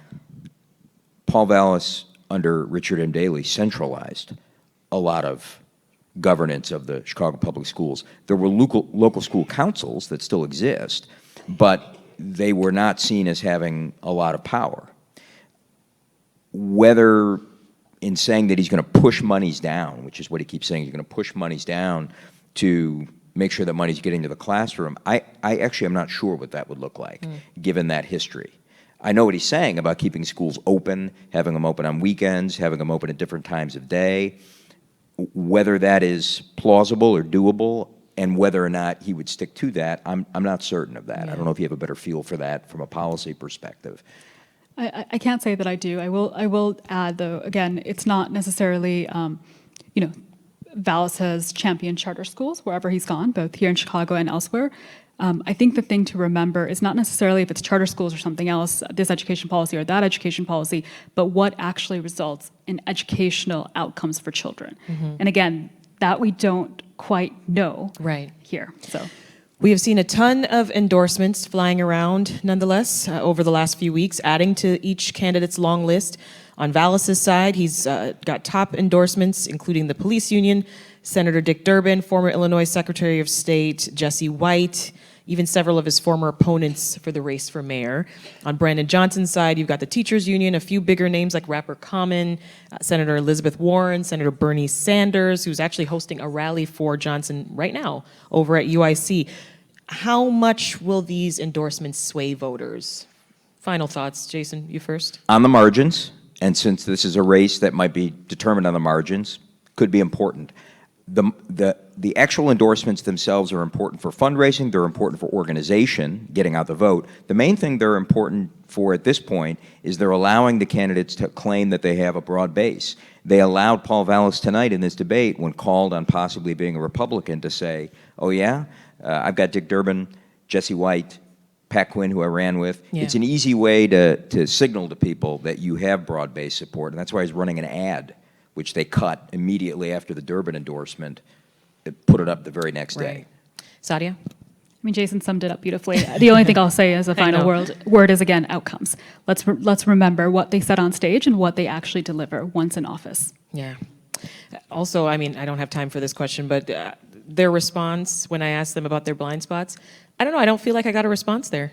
Paul Vallas, under Richard M. Daley, centralized a lot of governance of the Chicago public schools. There were local school councils that still exist, but they were not seen as having a lot of power. Whether in saying that he's going to push monies down, which is what he keeps saying, he's going to push monies down to make sure that money's getting to the classroom, I actually am not sure what that would look like, given that history. I know what he's saying about keeping schools open, having them open on weekends, having them open at different times of day. Whether that is plausible or doable, and whether or not he would stick to that, I'm not certain of that. Yeah. I don't know if you have a better feel for that from a policy perspective. I can't say that I do. I will add, though, again, it's not necessarily, Vallas has championed charter schools wherever he's gone, both here in Chicago and elsewhere. I think the thing to remember is not necessarily if it's charter schools or something else, this education policy or that education policy, but what actually results in educational outcomes for children. And again, that we don't quite know here. So. We have seen a ton of endorsements flying around, nonetheless, over the last few weeks, adding to each candidate's long list. On Vallas's side, he's got top endorsements, including the police union, Senator Dick Durbin, former Illinois Secretary of State Jesse White, even several of his former opponents for the race for mayor. On Brandon Johnson's side, you've got the teachers union, a few bigger names like rapper Common, Senator Elizabeth Warren, Senator Bernie Sanders, who's actually hosting a rally for Johnson right now over at UIC. How much will these endorsements sway voters? Final thoughts, Jason, you first. On the margins, and since this is a race that might be determined on the margins, could be important. The actual endorsements themselves are important for fundraising, they're important for organization, getting out the vote. The main thing they're important for at this point is they're allowing the candidates to claim that they have a broad base. They allowed Paul Vallas tonight in this debate, when called on possibly being a Republican, to say, oh yeah, I've got Dick Durbin, Jesse White, Pat Quinn, who I ran with. Yeah. It's an easy way to signal to people that you have broad-based support, and that's why he's running an ad, which they cut immediately after the Durbin endorsement, put it up the very next day. Sadia? I mean, Jason summed it up beautifully. The only thing I'll say as a final word is, again, outcomes. Let's remember what they said on stage and what they actually deliver once in office. Yeah. Also, I mean, I don't have time for this question, but their response when I asked them about their blind spots, I don't know, I don't feel like I got a response there.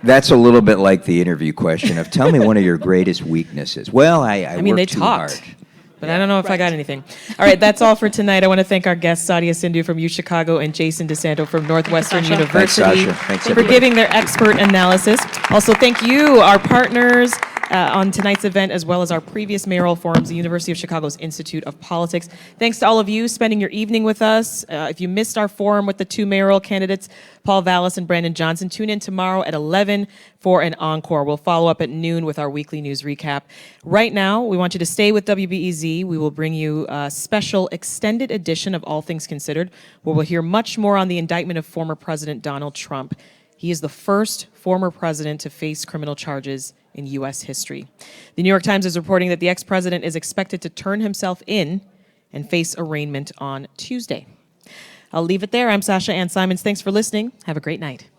That's a little bit like the interview question of, tell me one of your greatest weaknesses. Well, I mean, work they too talked. hard. But I don't know if I got anything. All right, that's all for tonight. I want to thank our guests, Sadia Sindhu from UChicago and Jason DeSanto from Northwestern University, Thanks, Sasha. Thanks, for everybody. giving their expert analysis. Also, thank you, our partners on tonight's event, as well as our previous mayoral forums, the University of Chicago's Institute of Politics. Thanks to all of you spending your evening with us. If you missed our forum with the two mayoral candidates, Paul Vallas and Brandon Johnson, tune in tomorrow at 11 for an encore. We'll follow up at noon with our weekly news recap. Right now, we want you to stay with WBEZ. We will bring you a special extended edition of All Things Considered, where we'll hear much more on the indictment of former President Donald Trump. He is the first former president to face criminal charges in U.S. history. The New York Times is reporting that the ex-president is expected to turn himself in and face arraignment on Tuesday. I'll leave it there. I'm Sasha-Ann Simons. Thanks for listening. Have a great night.